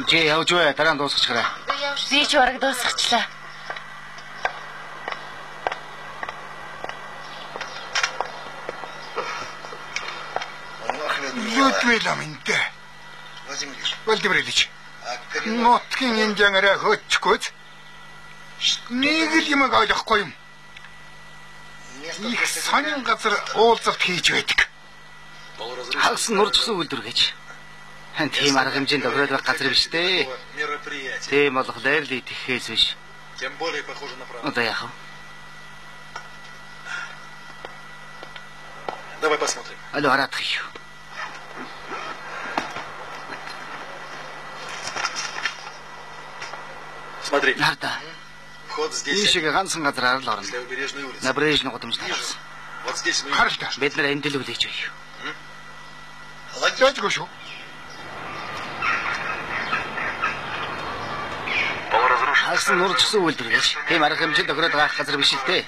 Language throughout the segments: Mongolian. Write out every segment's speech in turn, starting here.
Чи явж бай, дараа нь дуусгачихараа. Би ч бараг дуусгачлаа. Людмила минь. Владимир Ильич. Нотгийн инженераа хөөчихгүй. Нэг л юм ойлгохгүй юм. Их сонин газар уулзалт хийж байдаг. Хагас нуржсан үйлдвэр гэж. Тийм арга хэмжээнд тохиолдох байх газар биш дээ. Тийм болохоор л идэхээс биш. Одоо яах вэ? Давай посмотрим. Алло, хараад хий. Смотри. Нарда. Вход здесь. Ишиг ганцхан газараар л орно. Набрежны гудамжтай. Вот здесь мы. Харалта. Бид нар энд л үлээж бай. Яажгүй шүү. Хагас нуржсан үйлдвэр гэж. Тийм арга хэмжээнд тохиолдох байх газар биш л дээ.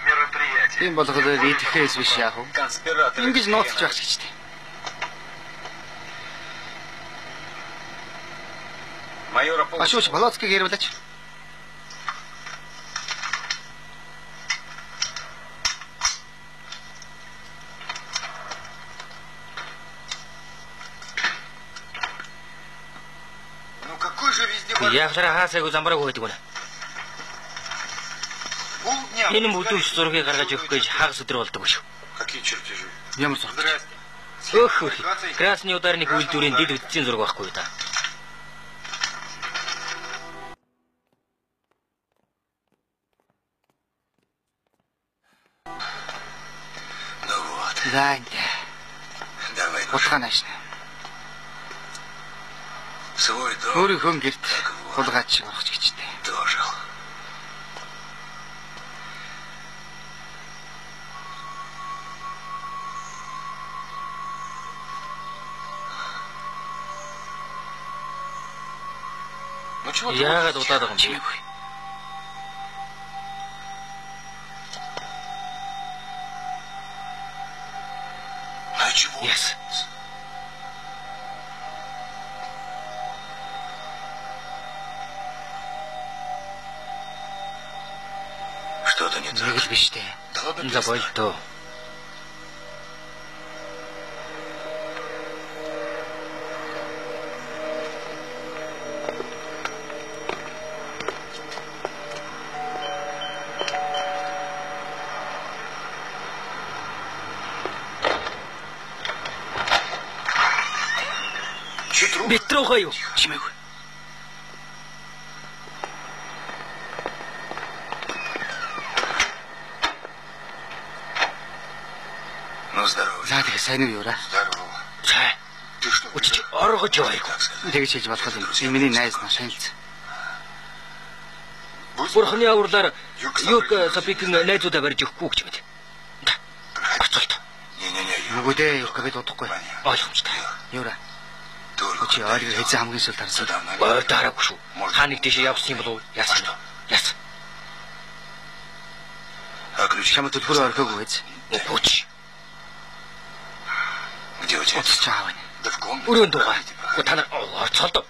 Тийм болохоор идэхээс биш яах вэ? Ингэж нууцч байх ч гэжтэй. Ашууч Полоцкийг ярилаач. Яахлаараа хаасайг замбараг өгдөг үнэ. Энэ бүдүүс зургийг гаргаж өгөх гэж хагас өдөр болдог шүү. Какие чертежи? Ямар зураг? Өөх. Красны ударник үйлдвэрийн дид үдцийн зураг байхгүй юу та? Зайд. Давай. Утгаанаш. Өөрийнхөө гэрт хулгайч шиг орох гэжтэй. Дожил. Яагаад удаад байгаа юм бэ? Yes. Что-то не так. Нэг л биш дээ. За болтоо. Бетрохоо юу? Чимээгүй. Ну здорово. За тэгээ сайн уу юураа? Здорово. Цай. Ты что? Өчиж оргож яваагүй. Тэгэж хэлж болох юм. Энэ миний найз машинц. Бурхны авралаар юг сапикийн найзуудаа барьж өгөхгүй гэж мэд. Бацолт. Не-не-не. Нүгүдээ юг гэд удахгүй. Ойлгомжтой. Юураа. Чи ойрыг хэзээ хамгийн сүүл тарсан. Ойр дараагүй шүү. Хааныг дэше явсан юм болов? Яасан. Яасан. Чамд төлхөр орхиог үз. Үгүй. Где у тебя? Чаавна. Да в комнате. Өрөөнд байгаа. Та нар орцолдоо.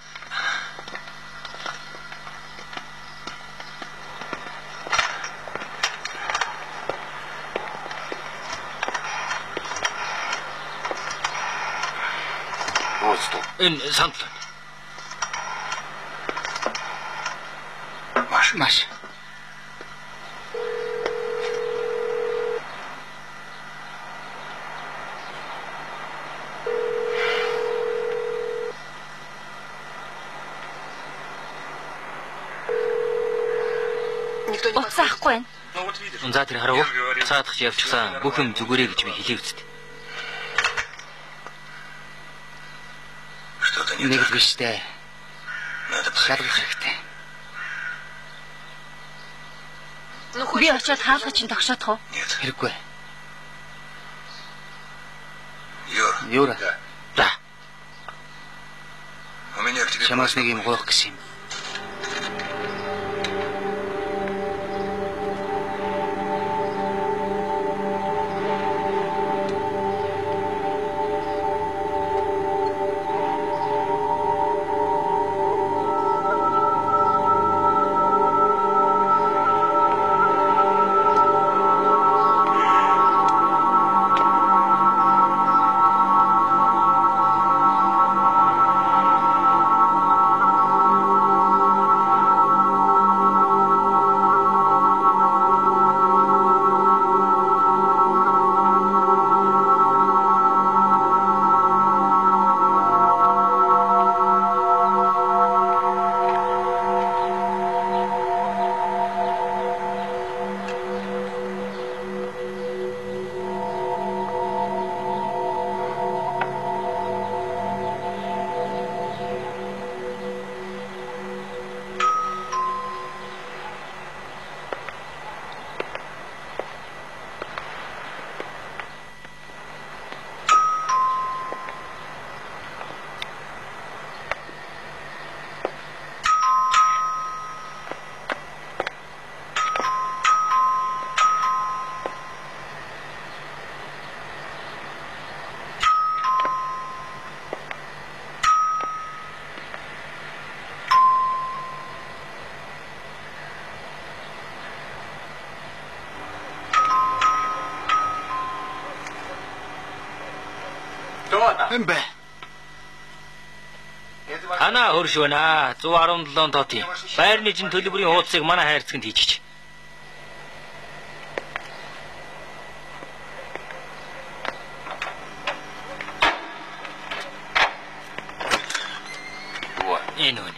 Вот что. Энэ санд. Маш. Уцаахгүй байна. За тэр харав. Цаадах явчихсан бүх юм зүгээрээ гэж би хэлээ үсттэй. Что-то не Нэг так. л биш дээ. Надо Шалгах хэрэгтэй. Би очиод хаалгач нь тогшоодох уу? Нет. Хэрэггүй. Юра. Юура. За. У меня к тебе. Чамаас нэг юм гоох гэсэн юм. Юм бэ. Танаа хөрш байна. 117 тоотын. Байрны жин төлбөрийн хуудсыг манай хайрцагт хийчих. Энэ үү.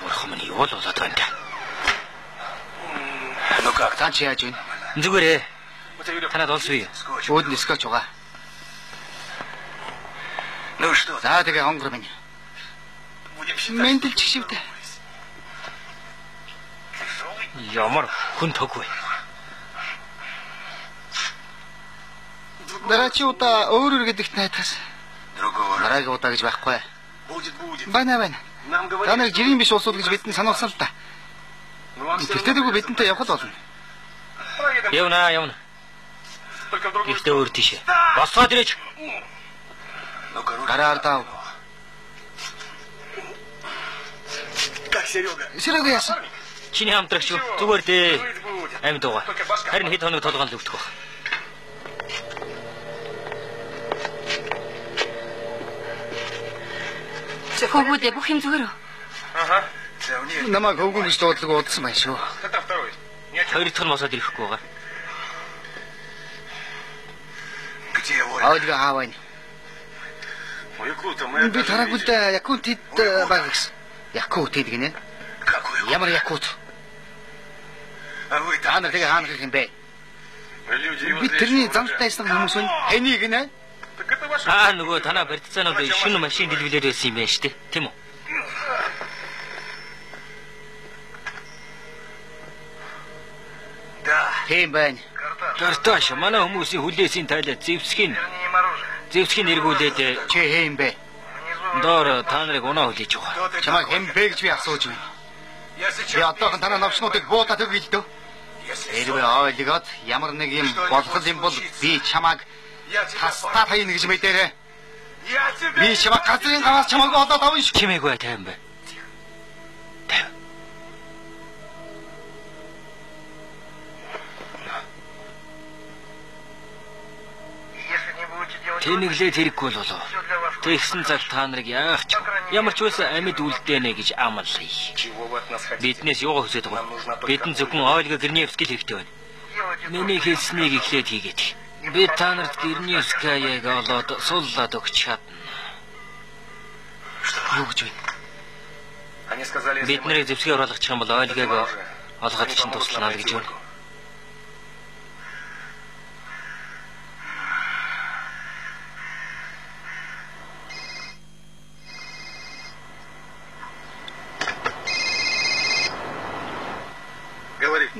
Бурхан минь юу болоод байна те. Цааш яаж вэ? Зүгээрээ. Танад олсвээ. Өөд нь скотч угаа. За тэгээ хонгор минь. Мэндэлж шивдэ. Ямар хүн төгвэ. Дараачи удаа өөр гэдэгт найдахаас. Дараагийн удаа гэж байхгүй. Байна. Та нар жирийн биш улсууд гэж бидэнд сануулсан л да. Тэгтээгүй бидэнтэй явах л болно. Явна. Гэхдээ өөр тийш. Босоод ирээч. Гараар даа. Сэрэг яасан. Чиний хамтрагч зүгээр дээ. Амьд байгаа. Харин хэд хоног толгоон л өвдөх баг. Хөвгүүдээ бүх юм зүгээр үү? Намайг хөвгөн гэж дуудлага уудсан байна шүү. Хоёр дахь нь босоод ирэхгүй байгаа. Аудио хаавна. Би тарагууд Якутид баг гэсэн. Якут гэдэг нэ. Ямар Якут? Та нар тэгээ хаана гэх юм бэ? Би тэрний замтайсан хүмүүс нь энийг нэ. Нөгөө танаа барьцаанууд шинэ машин дэлгэлээр байсан юм байна шүү дээ. Тийм үү? Тийм байна. Карташ манай хүмүүсийн хүлээсийн тайлаа зэвсгийн эргүүлээд чи хэм бэ? Доор та нарыг унаа хүлээж байгаа. Чамайг хэм бэ гэж би асууж байна. Би одоохон танаа навчнуудыг буудаад өгье л дөө. Хэрвээ ойлгоод ямар нэг юм болох юм бол би чамайг хастаа хайна гэж мэдээрэй. Би чамайг газрын гаваас чамайг олоод авна шүү. Чимээгүй тайван бай. Тайван. Тэнэглээд хэрэггүй болоо. Тэгсэн цаг та нарыг яах ч ямар ч байсан амьд үлдээнэ гэж амлая. Биднээс юу хүсэж байгаа? Бидэн зөвхөн Ольга Гриневский л хэрэгтэй байна. Миний хэлснийг эхлээд хийгээд. Би та нарт Гриневскаяг олоод сууллаад өгч чадна. Юу гэж вэ? Бид нарыг зэвсгээ оруулах юм бол Ольгаг олоход чинь туслана гэж байна.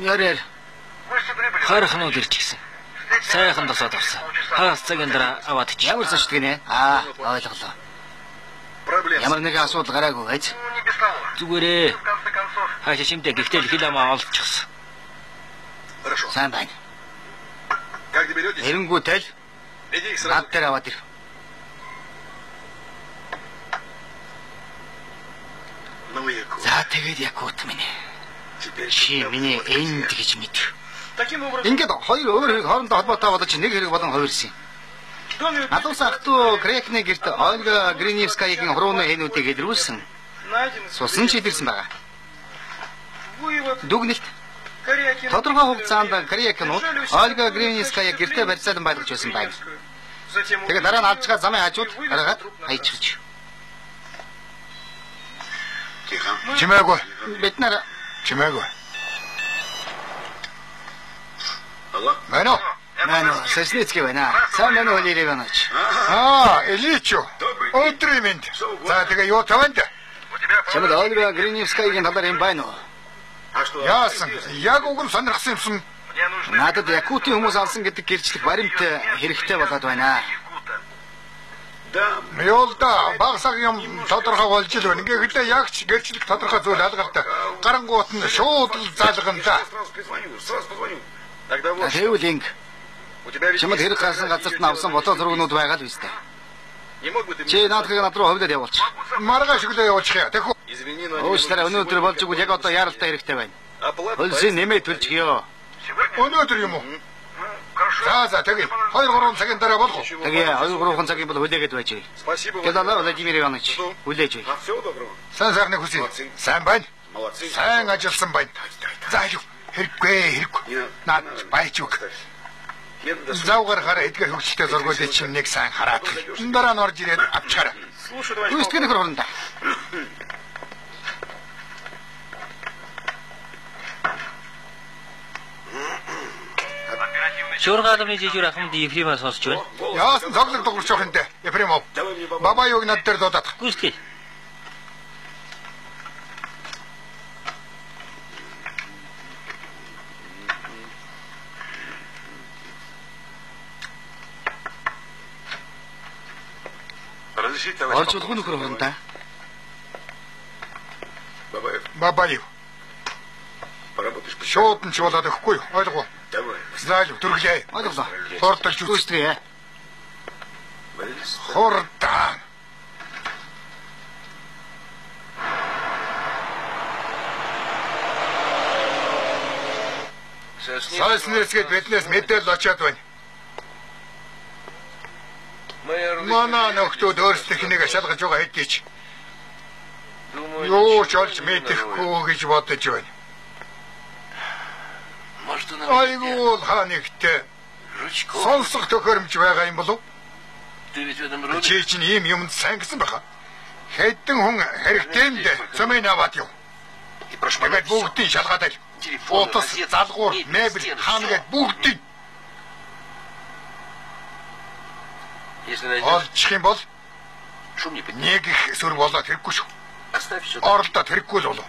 Ярэр. Харахнууд ирчихсэн. Сайхан тосоод авсан. Хагас цагийн дараа аваад ич. Ямар зочд гинэ? Ойлголоо. Ямар нэг асуудал гараагүй гэж. Зүгээрээ. Хаашаа шимтэй гэхдээ хил амаа олчихсан. Сайн байна. Эрэнгүүтэл над дээр аваад ир. За тэгээд Якут минь. Чи миний энд гэж мэд. Ингээд хоёр өөр хэрэг хоорондоо холбоотой болож нэг хэрэг болон хувирсан. Надуус ахтуу Грекний гэрт Ольга Гриневскаягийн хурууны хэнүүдийг илрүүлсэн. Сусан ч илэрсэн байгаа. Дүгнэлт. Тодорхой хугацаанд Грекнууд Ольга Гриневская гэртээ барьцаалан байлгаж байсан байна. Тэгээд дараа нь алжгаа замын хажууд гаргаад хайчихж. Чимээгүй. Бид нар Чимээгүй. Мано. Сосницкий байна. Сайн байна уу Ливанович? Ильичу. Өдрийн мэнд. За тэгээ юу таванд? Чамд Ольга Гриневскаягийн талаар юм байна уу? Яасан? Яг уг нь сонирхсан юмсан. Надад Якутийн хүмүүс алсан гэдэг гэрчлэх баримт хэрэгтэй болоод байна. Мёлда багсаг юм тодорхой болж л байна. Ингээ хэлээ ягч гэрчлэх тодорхой зүйл алгартай. Гарангуут нь шууд л заалгана. Тэгвэл инг. Чамд хэрэг гарсан газарт нь авсан фото зургнууд байгаа л үстэй. Чи наадхыг над руу хөвлөд явуулч. Маргааш өглөө явуулчих яа. Тэхүү. Уучлаарай, өнөөдөр болж игэл яг одоо яаралтай хэрэгтэй байна. Хөлсийн нэмээ төлчихё. Өнөөдөр юм уу? За тэгээ 2-3 цагийн дараа болох уу? Тэгээ 2-3 цагийн бол хүлээгээд байж бай. Гялала Владимир Иванович хүлээж бай. Сайн сайхныг хүсье. Сайн байна. Сайн ажилласан байна. За юу хэрэггүй. Наад баяж үг. Завгаар хараа эдгээр хөвгөлтэй зургуудыг чинь нэг сайн хараад. Дараа нь орж ирээд авчаарай. Үстгэн нөхөр хоорондоо. Шуургаалмны жижиг ахмад Ефремов сонсч байна. Яасан цоглог дуурч явах юм дээ. Ефремов. Баба юуг над дээр дуудаад. Гүйцэтгэе. Орж болох нөхөр хоорондоо. Баба юу? Шууд нь ч болоод өгөхгүй юу? Ойлгоо. Зааль дүрглээ. Ойлголоо. Хурдталж үстгэе. Хурдаа. Сайснэсгээд биднээс мэдээлэл очиад байна. Манай нөхдүүд өөрсдөх нэг шалгаж байгаа хэдий ч юу ч олж мэдэхгүй гэж бодож байна. Айгуу хаа нэгтэй сонсох төхөөрөмж байгаа юм болов? Чи чинь ийм юмд сайн гэсэн баха. Хэдэн хүн хэрэгтэй юм дээ. Цомын аваад юу. Тэгээд бүгдийг шалгаад аль. Утас, залгуур, мебель, хаангээд бүгдийг олчих юм бол нэг их сүр болоод хэрэггүй шүү. Оролдоод хэрэггүй л болов.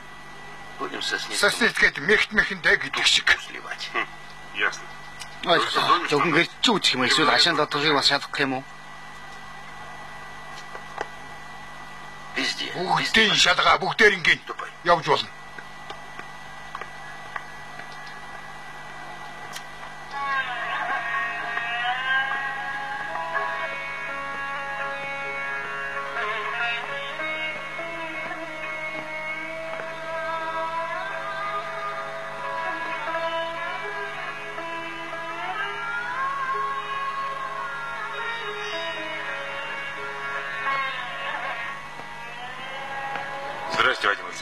Сасныцгээд мэхэндээ гэдэг шиг. Яасан. Зөвхөн гэрч үүсэх юм эсвэл ашаан доторхыг бас шалгах юм уу? Бүгдийн шалгаа бүгдээр ингээд явж болно.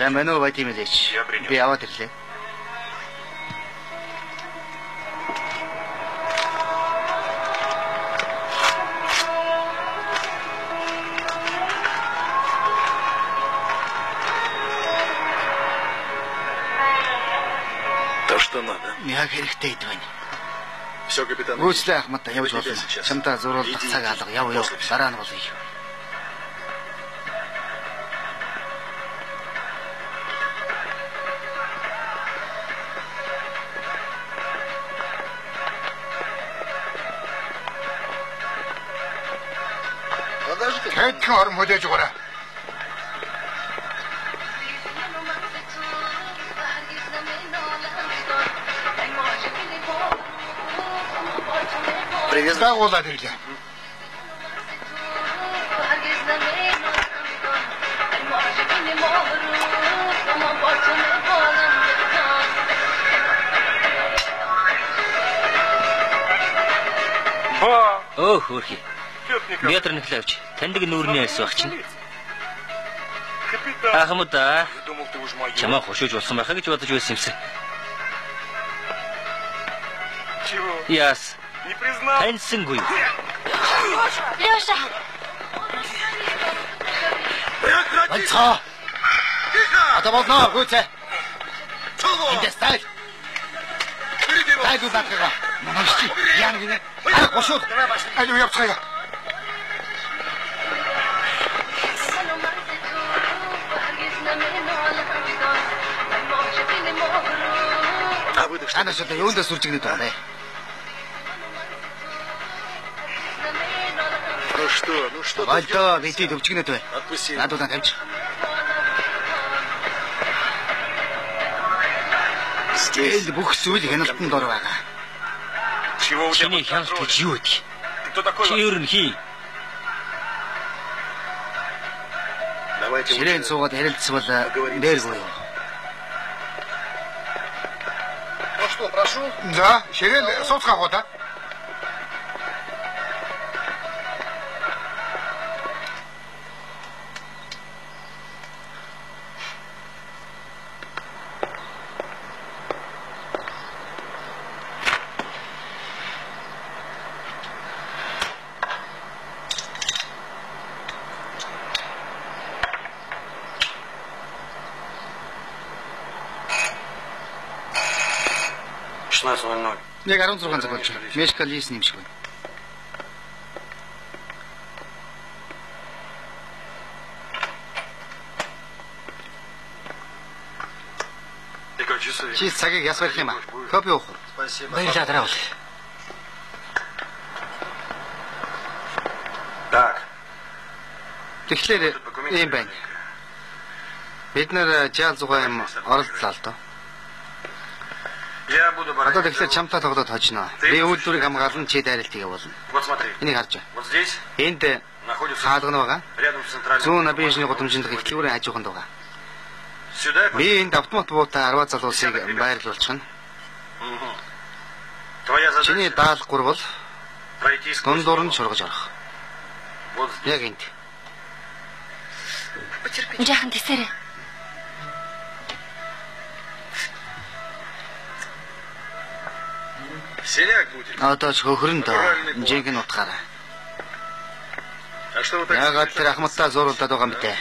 Сайн байна уу Владимир Ильич? Би аваад ирлээ. Яг хэрэгтэй байна. Гүйцэтгэх ахмад явж болно. Чамдаа зурулдах цаг алга яв. Дараа нь болъё. Хэдхэн орон хүлээж өгөөрэй. Дагуулаад ирлээ. Өөх хөрхи. Метр нэхлэвч. Таньдаг нүүрний арьс баг чинь. Ахмада. Чамаа хошууж болсон байхаа гэж бодож байсан юмсан. Яс. Таньсангүй. Лёша. Бацаа. Атаболно гүцэ. Индэстай. Тайгу батгаа. Манайч яан гинэ. Хошууд. Алуу явцгаая. Ana что-то юундаа сүржигнээд байгаа нэ. Ну что? Вальто, бити төвчгнээд бай. Надад тавьж. Стил бүх зүйл хяналтанд ор байгаа. Чиний хяналт гэж юу вэ? Чи ер нь хий. Ширээн суугаад харилцвал дээргүй юу? Ну что, прошу? Да, ширээн сууцгаа гоо та. Яг 16 цаг болж байна. Мешка лис нэмшгүй. Чи цагийг яс барих юм аа? Кофе уух. Баярлалаа дараа бол. Так. Тэгэхээр ийм байна. Бид нэр жаал зугаа юм оролдлоо л доо. Одоо тэгэхээр чамтай тоглоод хожно. Би үйлдвэрийг хамгаалan чи дайралтыг явуулна. Энийг харж байна. Энд хаалган байгаа. Зүүн набижны гудамжинд эхлүүрийн хажууханд байгаа. Би энд автомат буутай 10 залуусыг байрлуулчихна. Чиний даалгавар бол дундуур нь шургаж орох. Яг энд. Жаахан тэсэрэ. Одоо ч хөхрөн доо. Жинхэнэ утгаараа. Яагаад тэр ахмадтай зууруулдаг байгаа юм бэ?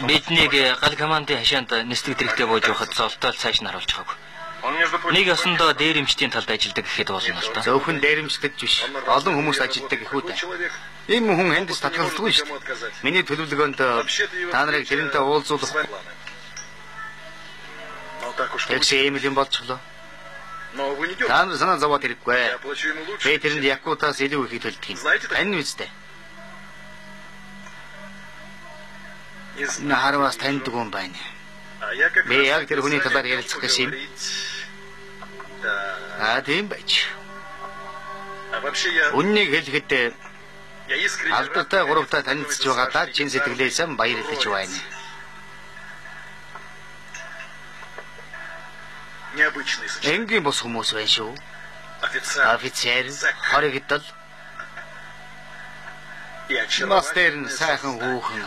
Биднийг гал командын хашаанд нэстэг дэрэгтэй бууж явахад золтоол цааш нь харуулж байгаагүй. Нэг ясандаа дээрэмчдийн талд ажилладаг гэхэд болно л доо. Зөвхөн дээрэмчдэг биш. Олон хүмүүс ажилладаг гэхүү дээ. Ийм хүн эндээс татгалздаг шүү дээ. Миний төлөвлөгөөнд та нарыг тэрнтэй уулзуулах. Тэгсэн ийм юм болчихлоо. Та нар санаа зовоод хэрэггүй. Би тэрэнд Якутаас илүү их төлдөг юм. Энэ үстэй. Нахараас таньдаг юм байна. Би яг тэр хүний талаар ярилцах гэсэн юм. Тийм байж. Үннийг хэлэхэд алдартай гуравтай танилцж байгаадаа чин сэтгэлээсээ баярлаж байна. Энгийн бос хүмүүс байна шүү. Офицер, хоригдол. Мастер нь сайхан хүүхэн.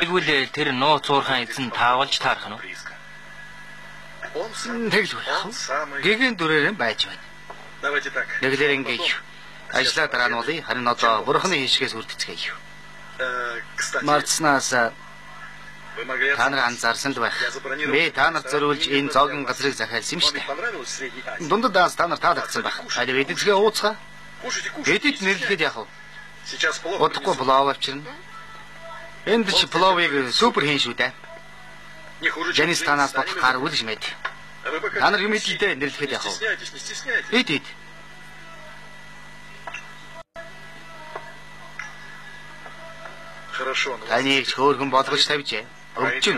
Тэгвэл тэр нууц уурхайн эзэн таавалж таарах нь уу? Тэглүү. Гэгийн дүрээр байж байна. Нэглэр ингээ ажлаа дараа нь болъё. Харин одоо бурхны хишгээс үрдэцгээе. Марцнаас та нар анзаарсан л байх. Би та нарт зориулж энэ зоогийн газрыг захиалсан юм шүү дээ. Дундаас та нар таалагдсан байх. Хайр эдэцгээ ууцгаа. Эдэд нэрлэхэд яах вэ? Удахгүй плов авчирна. Энд чи пловыг супер хийн шүү дээ. Жанис танаас бодох гар үл шмэд. Та нар юм идэлдэ нэрлэхэд яах вэ? Эдэд. Таныг хөөргөн болгож тавьжээ. Өвчин.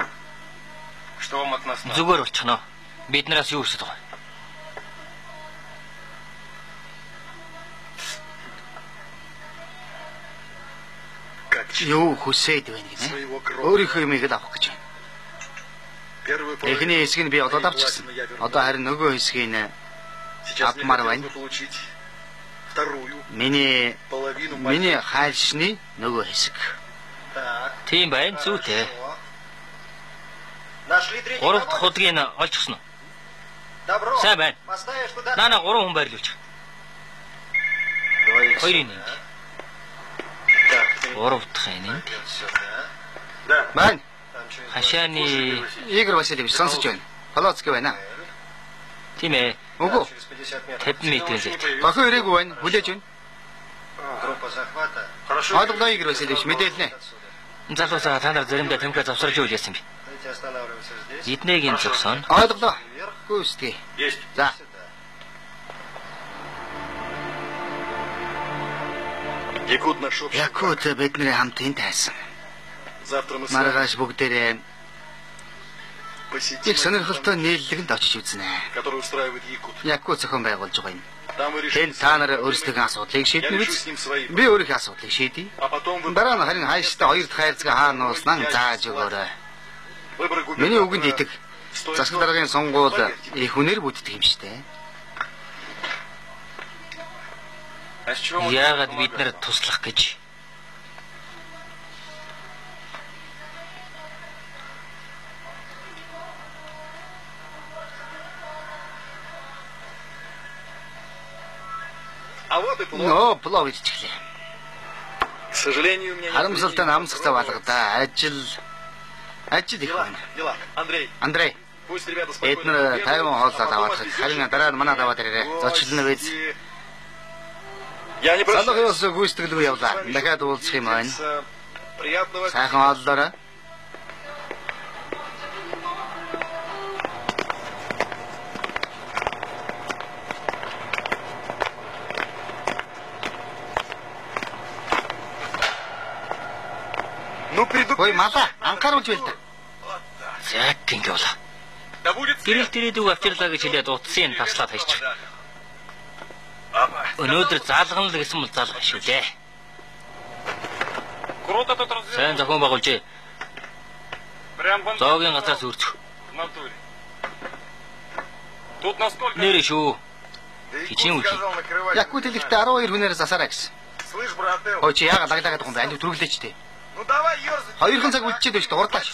Зүгээр болчихно. Бид нараас юу хүсэж байгаа? Юу хүсээд байна гинэ? Өөрийнхөө юмыг л авах гэж байна. Эхний хэсгийг би одоо авчихсан. Одоо харин нөгөө хэсгийг авмаар байна. Миний хайлшны нөгөө хэсэг. Тийм байна, зүйтэй. 3 дахь худгийг олчихсон уу? Сайн байна. Нана 3 хүн байрлуулчих. 2-ын 1. 3 дахь энэ. Байна. Хашааны Игорь Васильевич сонсож байна. Полоцкий байна. Тийм ээ. Үгүй. 50 метрийн зэт. Бахан ирээгүй байна. Хүлээж байна. Хаалгаа Игорь Васильевич мэдээлнэ. Залуусаа та нар заримдаа тэмхээ завсарж үйлсэн би. Эднэгийн зогсон. Ойлголоо. Гүйстэй. За. Якут бидний хамт энд тайсан. Маргааш бүгдээрээ их сонирхолтой нийллэгэнд очиж үзнэ. Якут зохион байгуулж байгаа юм. Хэн та нар өөрсдөө асуудлыг шийднэ биз? Би өөрийнхөө асуудлыг шийдэе. Дараа нь харин хайштай хоёр дахь хайрцаг хаана нууснаа зааж өгөөрэй. Миний үгэнд итэг. Засаг даргын сонгуул их үнээр бүтдэг юм штэ. Яагаад бид нар туслах гэж? Нөө плов идчихлээ. Харамсалтай намсах цав алгадаа. Ажил их байна. Андрей. Эднэр тайван хооллоод аваад харин дараа нь манад аваад ирээрэй. Зочлно биз. Салгын ус гүйцэтгэлгүй явлаа. Дахиад уулзах юм байна. Сайхан хооллоорой. Ой, мала, анхааруулж байл та. Яг ингэ болоо. Гэрэл дээрээдүг авчирлаа гэж хэлээд утсын таслаад хайчих. Өнөөдөр заалгана л гэсэн бол заалгах шүү дээ. Сайн зохион байгуулж. Зоогийн газраас үржих. Нэр шүү. Хичнээн үгүй. Якут хэлэхдээ 12 хүнээр засаарай гэсэн. Ой чи яагаад лаглагаад байгаа юм бэ? Анд төрөглөөч дээ. Хоёрхан цаг үлдчихэд байж дурдаач.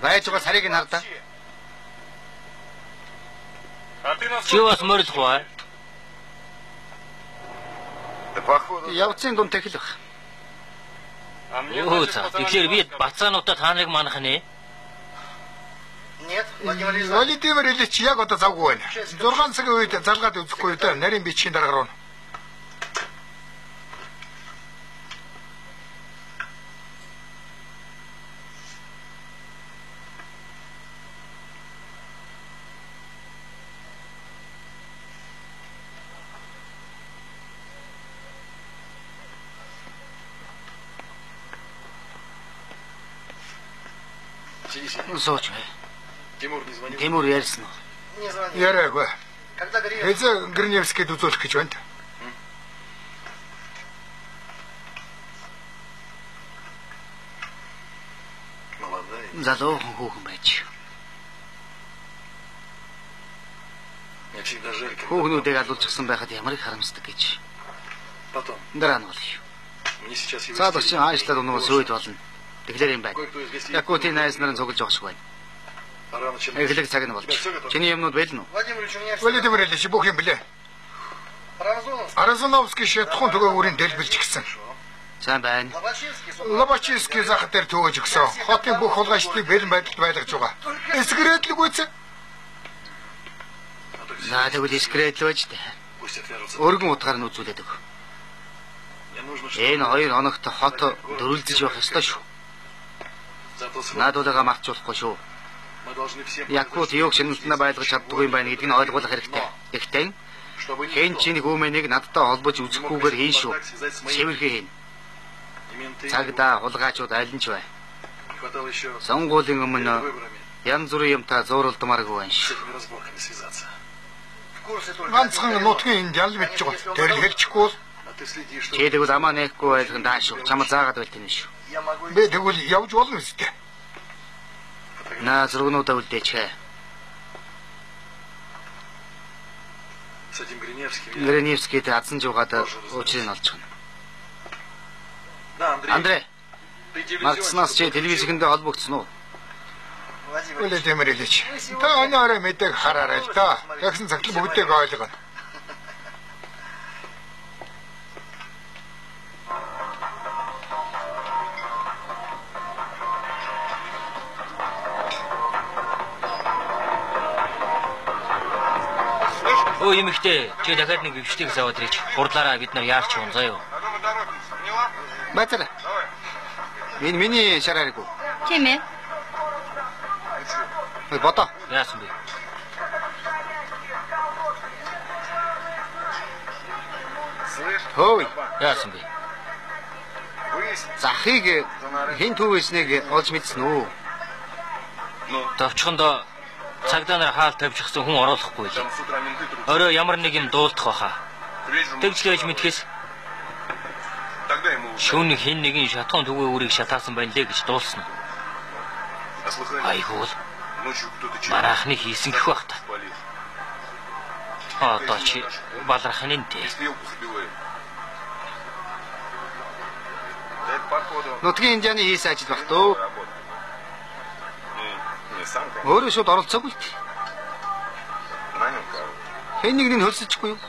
Байж байгаа сарыг нь хардаа. Чи бас морилх бай. Явцын дунд тэхэл баг. Оо за. Тэгэхээр би бацаануудаа та нарыг манах нэ. Владимир Ильич яг одоо завгүй байна. 6 цагийн үед залгаад үзэхгүй дээ. Нарийн бичгийн дараагаар нь. Сууч. Тимур ярьсан уу? Яриагүй. Хэзээ Гриневскийд үзүүлэх гэж байна. Залуу хүүхэн байж. Хүүхнүүдийг алуулчихсан байхад ямар их харамсдаг гэж. Дараа нь болъё. Цаадах чинь аашлаад өнөө сүйд болно. Тэгэхээр юм байна. Якутын найз нарын цуглаж байгаа шиг байна. Эхлэх цаг нь болж. Чиний юмнууд байлна уу? Владимир Ильич бүх юм блэ. Аразоновский шатхан төгөө үрийн дэлбэлж гисэн. Сайн байна. Лобачевский захад дээр төгөөж өгсөн. Хотын бүх хулгайчдыг бэлэн байдалд байлгаж байгаа. Эсгрэдлэг үүсэ. Наа тэгвэл эсгрэдл байж тээ. Өргөн утгаар нь үзүүлээд өг. Энэ 2 хоногт хот дөрүлдэж явах ёстой шүү. Наадуулга марцуулахгүй шүү. Якут юуг шинэлтнэ байлгаж чаддгүй юм байна гэдгийг нь ойлгуулах хэрэгтэй. Гэхдээ хэн ч нэг өмнөнийг надтай холбож үзэхгүйгээр хийн шүү. Цэвэрхэн хийн. Цагдаа хулгайчууд аль нь ч бай. Сонгуулийн өмнө янз бүрийн юмтай зууралдмааргүй байна шүү. Ганцхан нутгийн ял мэдж байгаа. Тэр л хэлчихгүй. Чи тэгвэл амаа нэхгүй байлган даа шүү. Чамд заагаад байл тэнэ шүү. Би тэгвэл явж болно үстэй. Наа зургнуудаа үлдээч. Гриневскийд адсан жуугаад уучрыг олж гэнэ. Андрей. Марцнаас чи телевизэндээ холбогдсон уу? Владимир Ильич. Та өнөөрөө мэдээг хараарай л да. Ягсан цагт бүгдийг ойлгоно. Өө юмхтэй чи дахиад нэг бивштийг заваад ирээч. Хурдлаараа бид нар яарч юм заяа. Бацаа. Миний шарааргүй. Тийм ээ. Ой бото. Яасан бэ? Хөөе. Яасан бэ? Захыг хэн түүвэснэг олж мэдсэн үү? Товчхондоо Цагдаа нар хаалт тавьчихсан хүн оруулахгүй л. Орой ямар нэг юм дуулдах баха. Тэгжлээж мэдхээс шүүний хин нэгэн шатхан түгөө үрийг шатаасан байна лээ гэж дуулсан. Айгуул. Марахны хийсэн гэх бах та. Одоо чи балархын дээ. Нутгийн инжаны хийсэн ажил баг төө. Өөрөө шууд оролцоогүй. Хэн нэг нь хөлсөжгүй юу?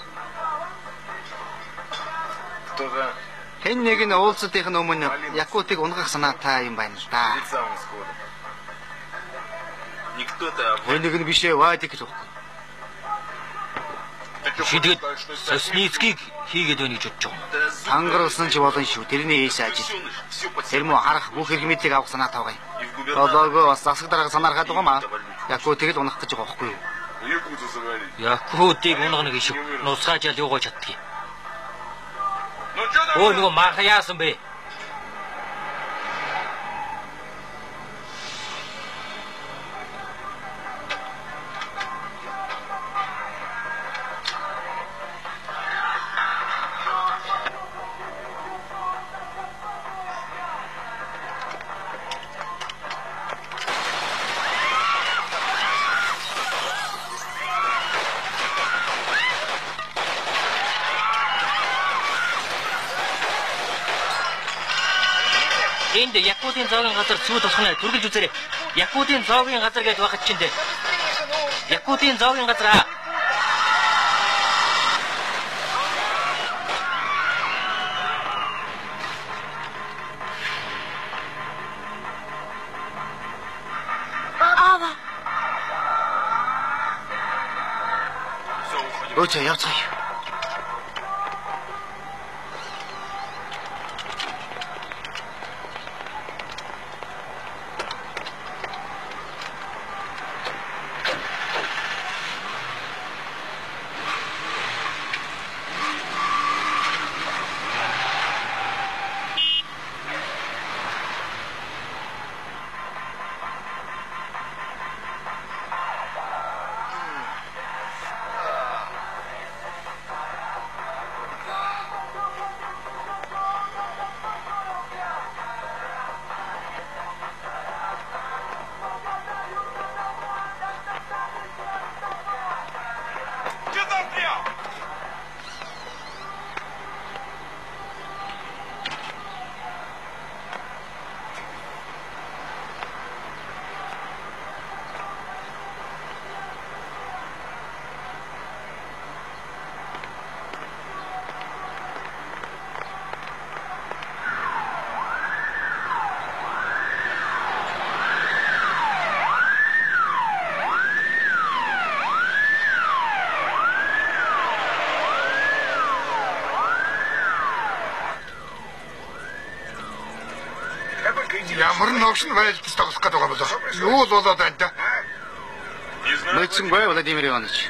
Хэн нэг нь уулзалтын өмнө Якутыг унгах санаатай юм байна л да. Хэн нэг нь бишээ Вадик гэж байна. Шидэд Сосницкийг хийгээд байна гэж бодож байгаа. Тангарсан ч болон шүү. Тэрний хийсэн ажил. Тэр муу харах бүх хэрэг мэдлийг авах санаа тавгая. Долоогоо бас засаг дарга санаархаад байгаа маа. Якутыг л унах гэж байгаа байхгүй юу? Якутыг унгах гэж нусгаажаал юугаа чаддгийг. Өө нөгөө маха яасан бэ? Энд Якутын зоогийн газар зүү тусгана түргэж үзээрэй. Якутын зоогийн газар гэж багт чинь дээ. Якутын зоогийн газар аа. Аава. Өчөө явцгаая. Ямар новшин байлдаж тоглох гэдэг байгаа болоо. Юу л болоод байна та? Мэдсэнгүй Владимир Иванович.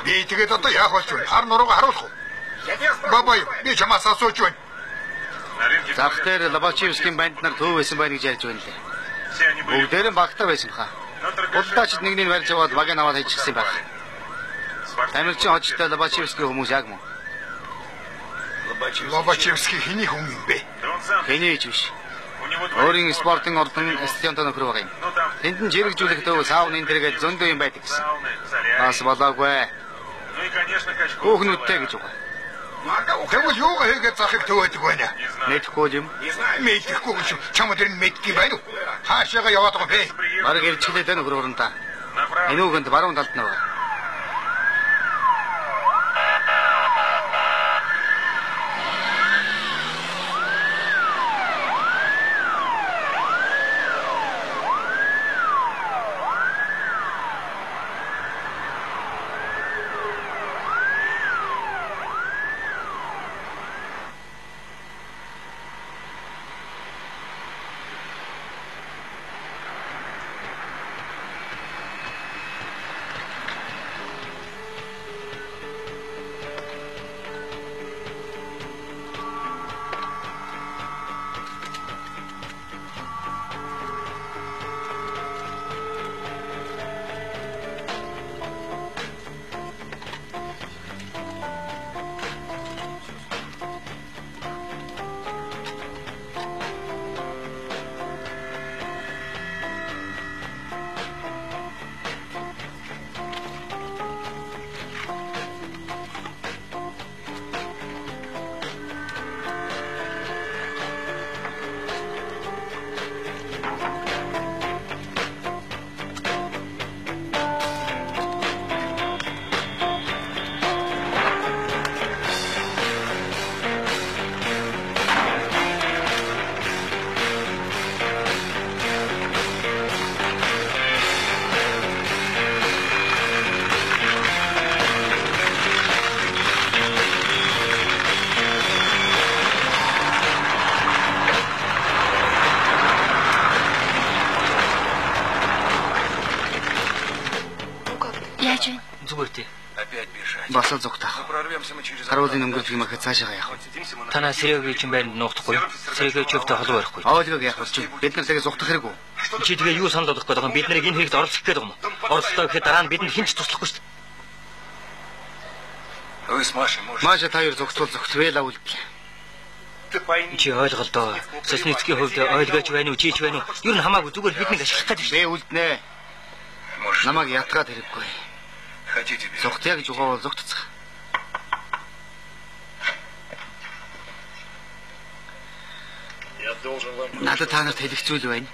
Би тэгээд одоо яах болж байна? Хар нуруугаа харуулах уу? Бабай, би чамаас асууж байна. Зах дээр Лобачевскийн банд нар төв байсан байна гэж ярьж байна лээ. Бүгдээр нь багтар байсан баха. Удаач нэгнийг барьж аваад баг наваад хийчихсэн байх. Тамирчин хожтой Лобачевскийн хүмүүс яг мөн. Лобачевский хэний хүн юм бэ? Хэний ч биш. Өөрийн спортын ордон стадионд нөхөр байгаа юм. Тэнд нь жирэгжүүлэх дэв саунын тэргээд зөндөө юм байдаг гэсэн. Бас болоогүй. Хүүхнүүдтэй гэж байгаа. Тэгвэл юугаа хийгээд захыг төвөөдөг байна? Мэдхгүй юм. Мэдхгүй гэж чамд тэр мэддэг байна уу? Хаашаага яваад байгаа бэ? Бараг ирчилээд байна нөхөр өрөндөө. Энүүгэнд баруун талд нь байгаа. Басаа зүгтаах. Харуулын өнгөрөх юм ахад цаашаа явах. Танаа Сэргэгийн чинь байранд нуухдахгүй. Сэргээ чөвтө холбоо барихгүй. Оолгог яах вэ чи? Бид нар тэгээс ухтах хэрэггүй. Чи тэгээ юу санал болгох гээд байгаа юм? Бид нарыг энэ хэрэгт оролцох гээд байгаа юм. Оролцоо гэхэд дараа нь бидэнд хинч туслахгүй шүү дээ. Маша таяр зогсвол зогтвэла үлдлээ. Чи ойлголоо. Сосницкийн хувьд ойлгооч байна уу, чийч байна уу? Юу н хамаагүй зүгээр биднийг ашиглах гэдэг шүү. Би үлднэ. Намайг ятгаад хэрэггүй. Зогтъя гэж угаавал зогтцох. Надад та нарт хэлэх зүйл байна.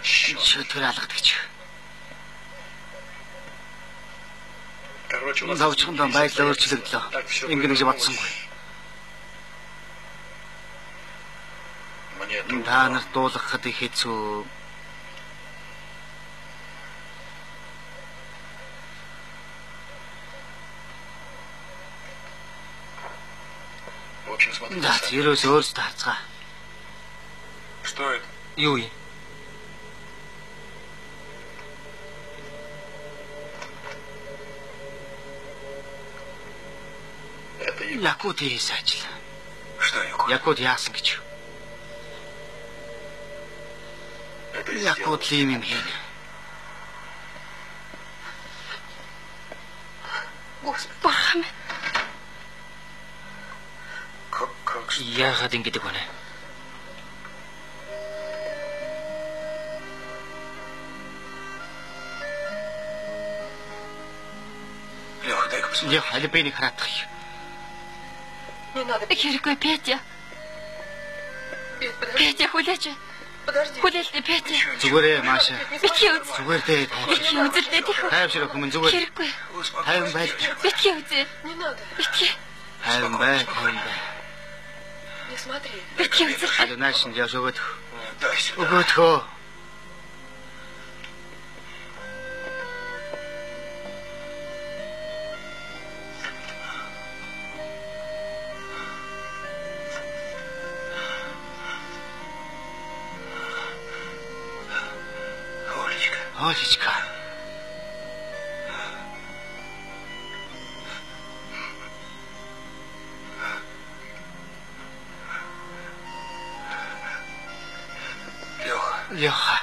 Шүтэр алгадагч. Завчхандаа байдлаа өөрчлөгдлөө. Ингэж бодсонгүй. Та нарт дуулгахад их хэцүү. Да, ерөөс өөрсдөө харцгаа. Что это? Юу юм? Якут хийсэн ажил. Что Якут? Якут яасан гэж. Якут лим юм хийн. Бахам. Яагаад ингэдэг вэ? Лех, алибэнийг хараадах юм. Хэрэггүй Петя. Петя хүлээж. Хүлээлтэ Петя. Зүгээрээ Маша. Битгий үз. Зүгээр дээ. Битгий үзэлтэй тийх. Тайвшрах юм зүгээр. Хэрэггүй. Тайван байл. Битгий үзээ. Битгий. Тайван бай, тайван бай. Битгий үзээ. Аль наашин яаш өгөөд. Өгөөдхөө. Олечка. Леха.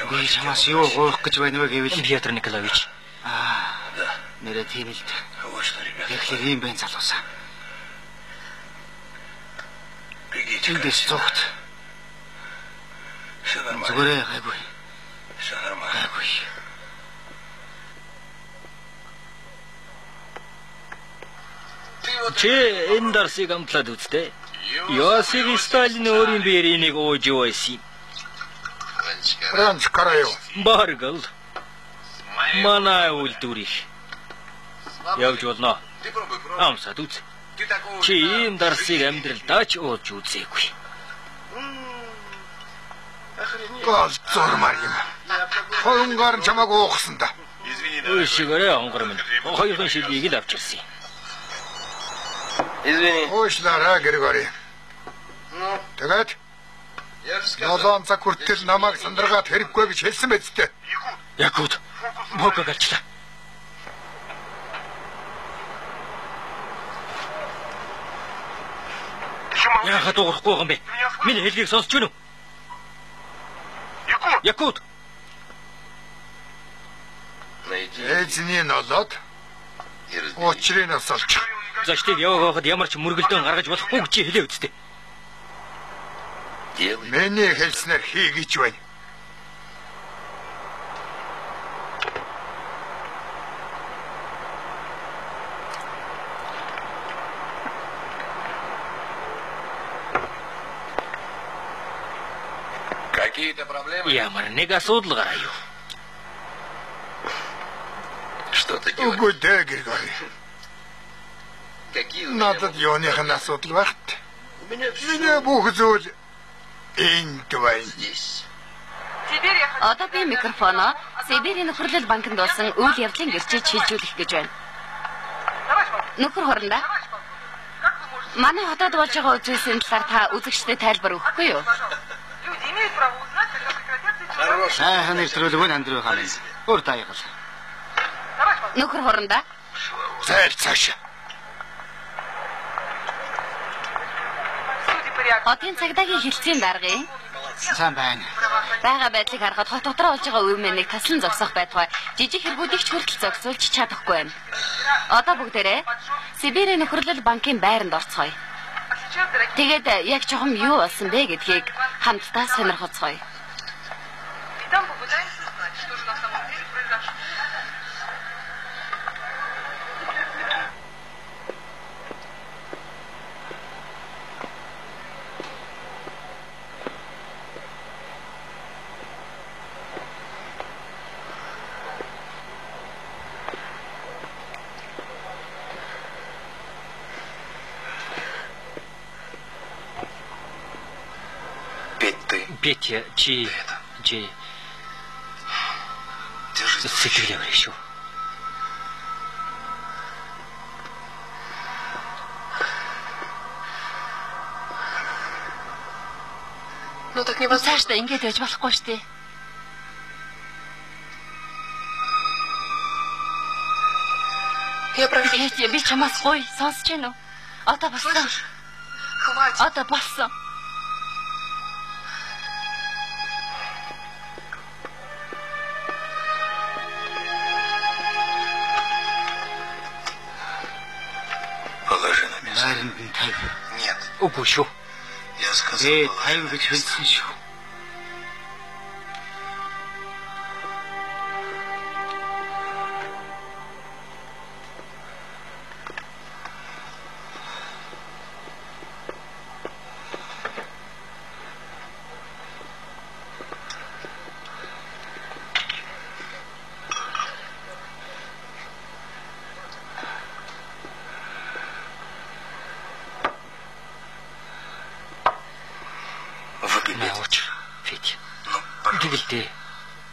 Би чамаас юу гоох гэж байна вэ гэвэл Петр Николаевич. Нэрээ тийм л дээ. Тэгэхээр ийм байн залуусаа. Тэндээс цогт. Зүгээрээ гайгүй. Гайгүй. Чи энэ дарсыг амтлаад үзтээ. Йосиф Сталин өөрийн биерийг ууж байсан. Ранч караю. Баргал. Манай үлдвэрийг явж болно. Амсаад үз. Чи ийм дарсыг амьдралдаа ч ууж үзээгүй. Гол зурмаар юм. Хонгор чамааг уухсан да. Өшгөрөө хонгор минь. Хоёрын шилийг л авч ирсэн. Уушлаараа Григорий. Тэгээд Нолон цаг хүртэл намайг сандраад хэрэггүй гэж хэлсэн байц тээ. Якут богоо галчлаа. Яагаад уурахгүй юм бэ? Миний хэлгийг сонсч байна уу? Якут. Эзний нолоод уучрыг авсалч. Заштыг яваахад ямар ч мөргөлдөөн гаргаж болохгүй гэж хэлээ үсттэй. Миний хэлснээр хийгийч байна. Ямар нэг асуудал гараа юу? Үгүй дээ Григорий. Надад юуных нь асуудал багт. Миний бүх зүйл энд байна. Одоо би микрофоно Сибирийн нөхөрлөл банкнд болсон үйл явдлын гэрчийг шилжүүлэх гэж байна. Нөхөр хорондоо. Манай хотод болж байгаа үзүүлсэн талаар та үзэгчдэд тайлбар өгөхгүй юу? Сайхан нэвтрүүлэг нь Андрей хаан. Өөр даяагал. Нөхөр хурандаа. Зайлж цаашаа. Хотын цагдаагийн хилцээний даргын Сайн байна. байгаа байдлыг харахад хот дотроо болж байгаа үе мэнийг таслан зогсох байтугай жижиг хэрэгүүдийг ч хүртэл зогсуулж чадахгүй байна. Одоо бүгдээрээ Сибирийн нөхөрлөл банкын байранд орцгоё. Тэгээд яг чухам юу болсон бэ гэдгийг хамтдаа сонирхоцгоё. Петя, чи сэтгэл яваа шүү. Ну так невозможно. Цаашдаа ингэж байж болохгүй шүү дээ. Петя, би чамаас гоё сонсож байна уу? Одоо болсон. Одоо болсон. Нет. Упущу. Я сказал, тайв гэж хэлсэн шүү.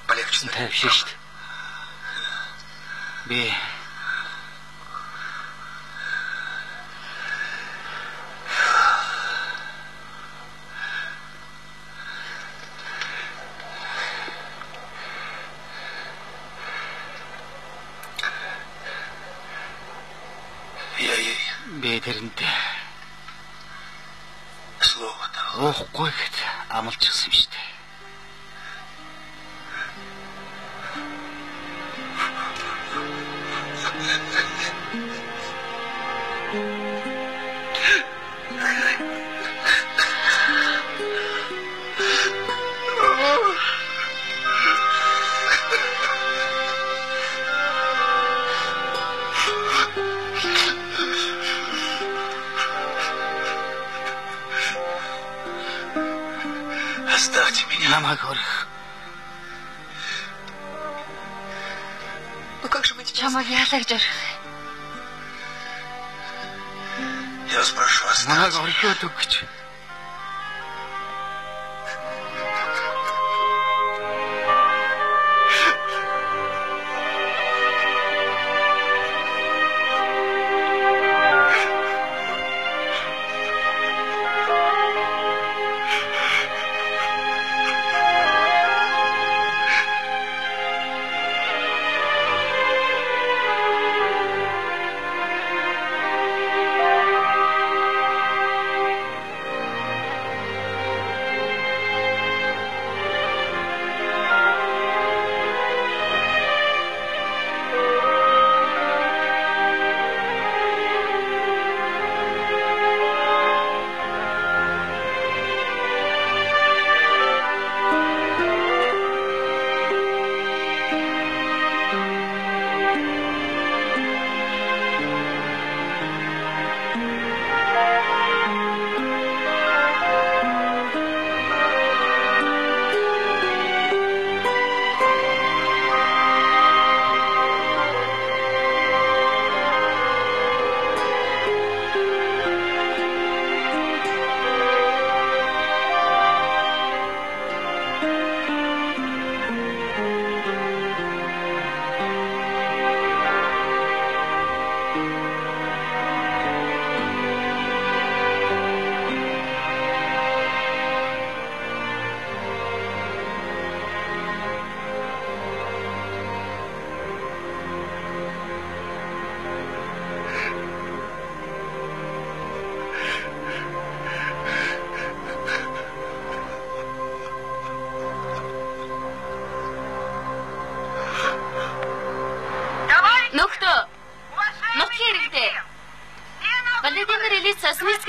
Полегче. Тайвшиж. Би тэрнтэй уухгүй гэд амлчихсан юм шүү дээ. Намайг орох. Ну как же мы тебя чамайг яалаа гэж орох? Я спрошу, намайг орхиод өг гэж.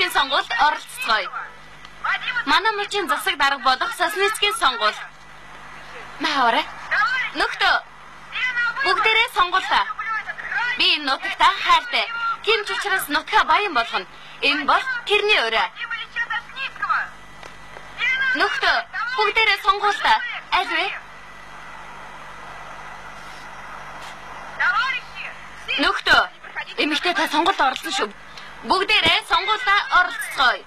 Сосницкийн сонгуульд оролцгоё. Манай мужийн засаг дарга болох Сосницкийн сонгуул. Маавараа. Нөхдөө. Бүгдээрээ сонгуулаа. Би энэ нутагтаа хайртай. Кимч учраас нутгаа баян болгоно. Энэ бол тэрний өрөө. Нөхдөө. Бүгдээрээ сонгуулаа. Аль вэ? Нөхдөө. Эмэгтэй та сонгуульд оролцсон шүү. Бүгдээрээ сонгуулаа оролцгоё.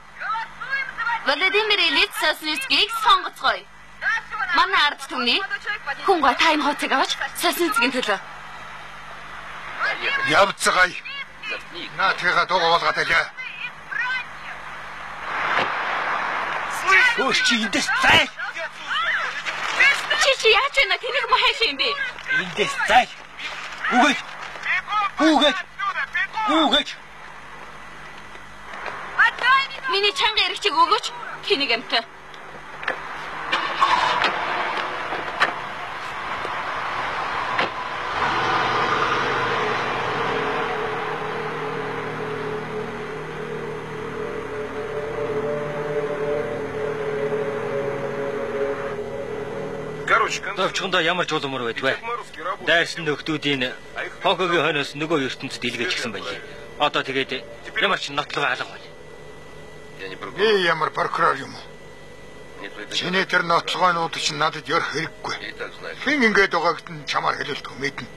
Владимир Ильич Сосницкийг сонгоцгоё. Манай ард түмний хүн гой тайм хооцыг авч Сосницкийн төлөө. Явцгаая. Наатыга дугуулгаад байлаа. Хөөс чи эндээс зай. Чи яаж вэ? Тэнийг махаш юм бэ? Эндээс зай. Үгүй. Миний чанга эргчиг өгөөч. Тэнийг амтай. Төвчгөндөө ямар жуулмөр байдгүй. Дайрсан нөхдүүдийн хогогийн хойноос нөгөө ертөнцид илгээж гисэн байлээ. Одоо тэгээд ямар ч нотлого алга байна. Би ямар прокурор юм уу? Чиний тэр нотлогоонууд чинь надад ярих хэрэггүй. Хэн ингэж байгааг нь чамаар хэлэлтгүй мэднэ.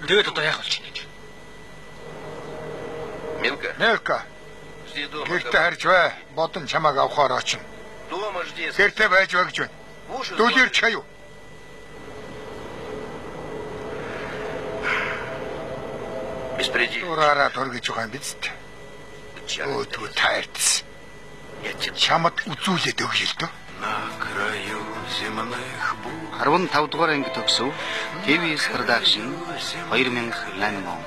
Тэгээд одоо яах болж байна? Мелка. Гэртээ харж бай. Бодон чамааг авахаар очино. Гэртээ байж бай гэж байна. Дүүлэр чаяа. Ураараа төргөж байгаа юм биз дээ. Өөдгөө таарц. Чамд үзүүлээд өгье л дөө. 15 дугаар анги төгсөв. TVS Production 2008 он.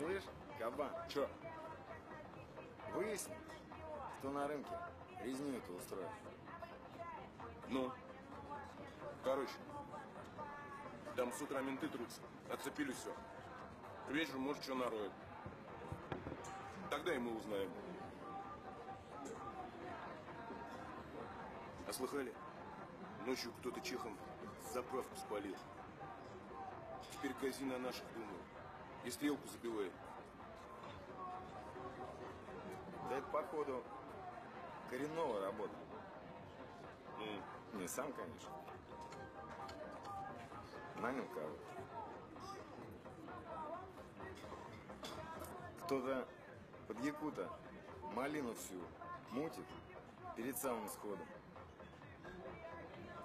Слышь, кабан, чё? Выясни, кто на рынке резню эту устроил. Ну, короче, там с утра менты трутся, отцепили все. К вечеру, может, что нароют. Тогда и мы узнаем. А слыхали? Ночью кто-то чехом заправку спалил. Теперь казино наших думают. И стрелку забивает. Да это, походу, коренного работа. Не сам, конечно. Нанял кого. Кто-то под якута малину всю мутит перед самым сходом.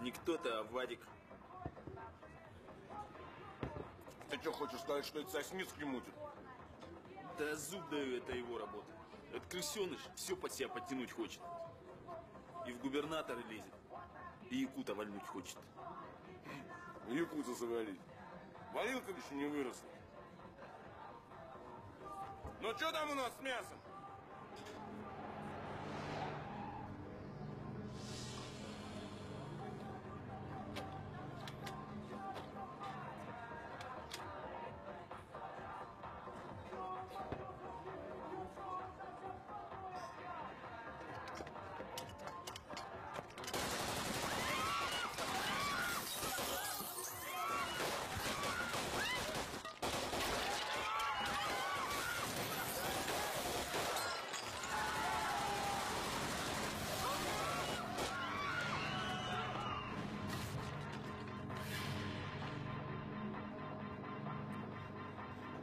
Не кто-то, а Вадик. Ты что, хочешь сказать, что это Сосницкий мутит? Да зуб даю, это его работа. Этот крысеныш все под себя подтянуть хочет. И в губернаторы лезет. И якута вальнуть хочет. Якута завалить. Валилка еще не выросла. Ну что там у нас с мясом?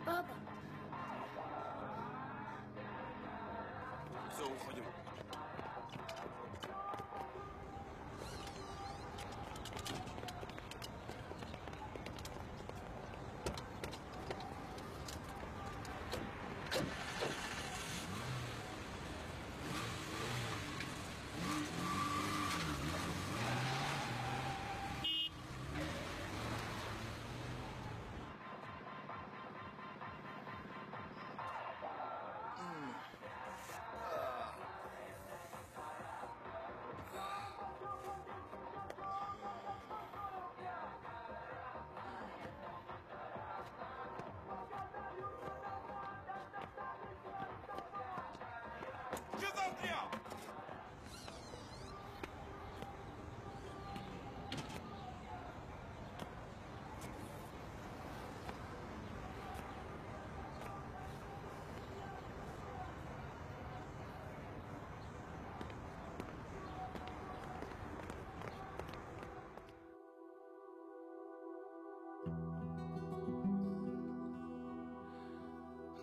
Папа. Все, уходим.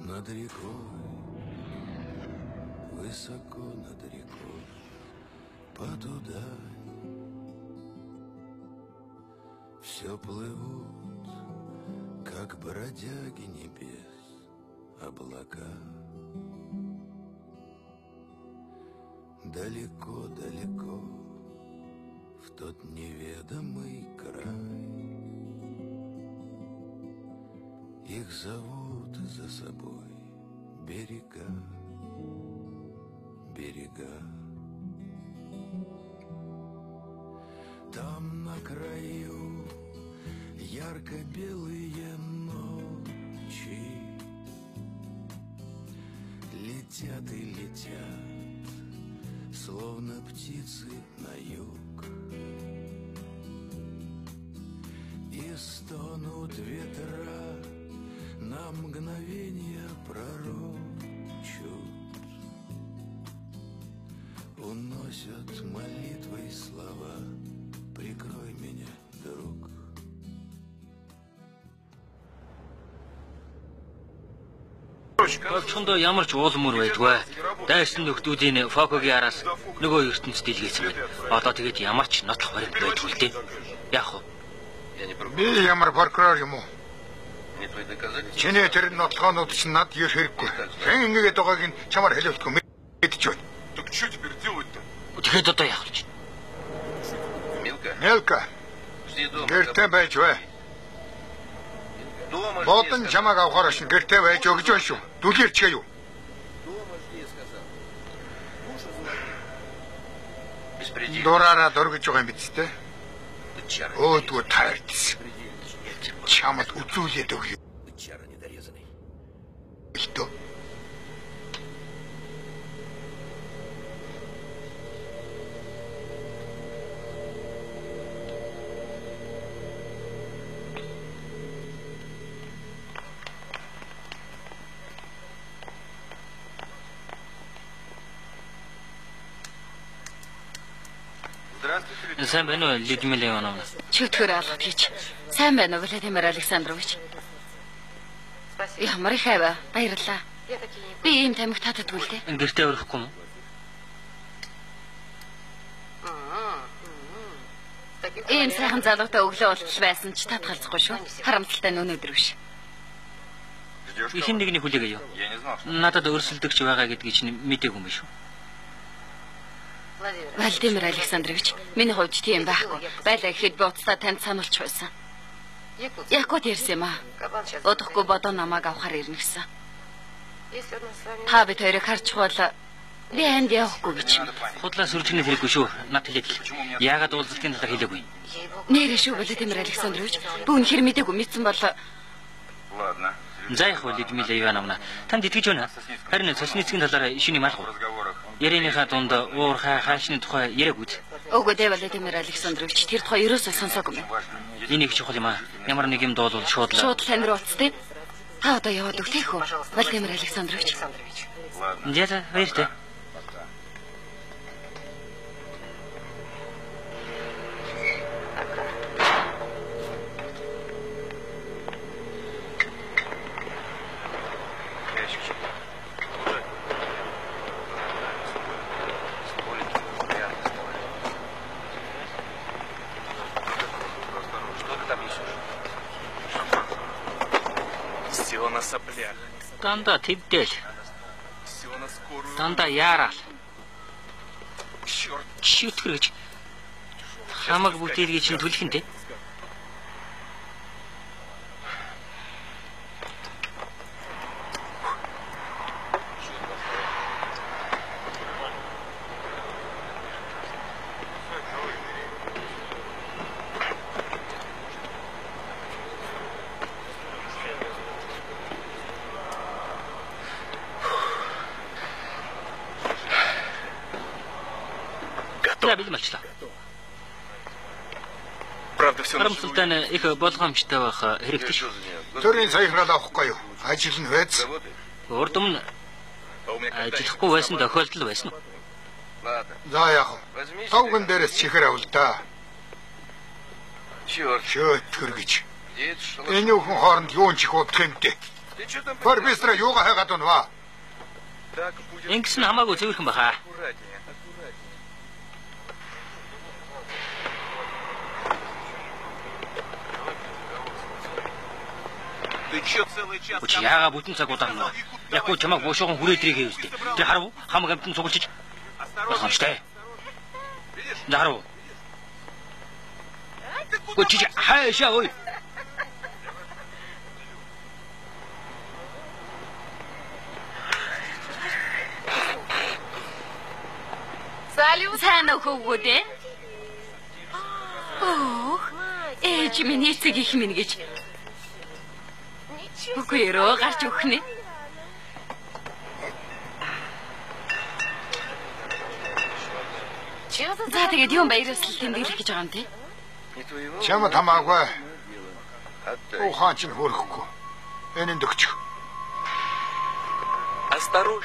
Над рекой, высоко над рекой, потудань все плывут, как бродяги небес, облака. Далеко-далеко в тот неведомый край. Их зовут за собой берега, берега. Там на краю ярко-белые ночи летят и летят, словно птицы на юг, и стонут ветра, на мгновение пророчат, уносят молитвой слова: прикрой меня, друг. Очондоо ямар ч уулмөр байдгүй. Дайсан нөхдүүдийн фокогийн араас нөгөө ертөнцид илгээсэн байна. Одоо тэгээд ямар ч нотлох баримт байдгүй л дээ. Яах вэ? Би ямар прокурор юм уу? Чиний тэр нотлохоонууд чинь над ер хэрэггүй. Хэн ингэгээд байгааг нь чамаар хэлэхгүй мэдчих байна. Так что теперь делать-то? Тэгээд одоо яах вэ? Мелка. Гэртээ байж бай. Бодон чамааг авахаар шин гэртээ байж өгч байна шүү. Дүлгэрчгээ юу? Дураараа дөргиж байгаа юм биз дээ. Өөдгөө таарч. Чамд үзүүлээд өгье. Что? Сайн байна уу, Людмила Ивановна? Чөтгөр алгад гэж. Сайн байна уу, Владимир Александрович? Ямар их хайва. Баярлалаа. Би ийм тамхи татдаггүй л дээ. Гэртээ өрөхгүй юм. Ийм сайхан залуутай өглөө болтол байсан ч татгалзахгүй шүү. Харамсалтай нь өнөөдөр биш. Ихэн нэгний хүлээгээ юу? Надад өрсөлдөгч байгаа гэдгийг чинь мэдээгүй юм биш үү? Владимир Александрович, миний хувьд тийм байхгүй. Байлаа гэхэд би уцтаа танд сануулж байсан. Якут ирсэн юм аа. Удахгүй бодоо намайг авахар ирнэ гэсэн. Та бид хоёрыг харчих бол би энд явахгүй гэж. Худлаа сүржигнэ хэрэггүй шүү. Над хэлээд. Яагаад уулзалтын талаар хэлээгүй? Нэрээ шүү Владимир Александрович. Би үнэхээр мэдээгүй мэдсэн бол. Ладно. За яг хөө Людмила Ивановна, танд итгэж байна. Харин цосны эцгийн талаар шиний малх. Ярианыхаа дунд уурхай хаашны тухай яриаггүй. Үгүй дээ Владимир Александрович, тэр тухай ерөөсөө сонсоогүй юм. Энэ их чухал юм аа. Ямар нэг юм доолвол шууд тань руу уцтай. Та одоо яваад өгтөөх үү, Владимир Александрович? За, баяртай. Все на соплях. Дандаа тэвдэл. Дандаа яарал. Шүтгэр гэж хамаг бүтээлгээ чинь түлхэн дээ. Харамсалтай нь их болгоомжтой байх хэрэгтэй шүү. Төрийн саяхнал авахгүй юу? Ажил нь байц. Урд өмнө ажиллахгүй байсан тохиолдол байсан. За яах вэ? Тавган дээрээс чихэр авал да. Шөөтгэр гэж. Энэ хүн хооронд юу чих удах юм бэ? Профессор юугаа хайгаад байна? Ингэс нь хамаагүй зөвхөн баха. Үгүй яага бүтэн цаг удаан. Яг гоо чамайг буушуухан хүрээдрийг хийвэжтэй. Тэр харав хамаг амтан цугулчиж. Болохомжтой. Зарав. Гүчиж хаашаа ой. Сайн өгөөд ээ. Ээж минь эцэг их минь гэж. Үгүй рүү гарч өгөх нэ. За тэгээд юм баярлал тэмдэглэх гэж байгаа юм тий. Чамд хамаагүй. Ухаан ч хөрөхгүй. Энэнд өгчих.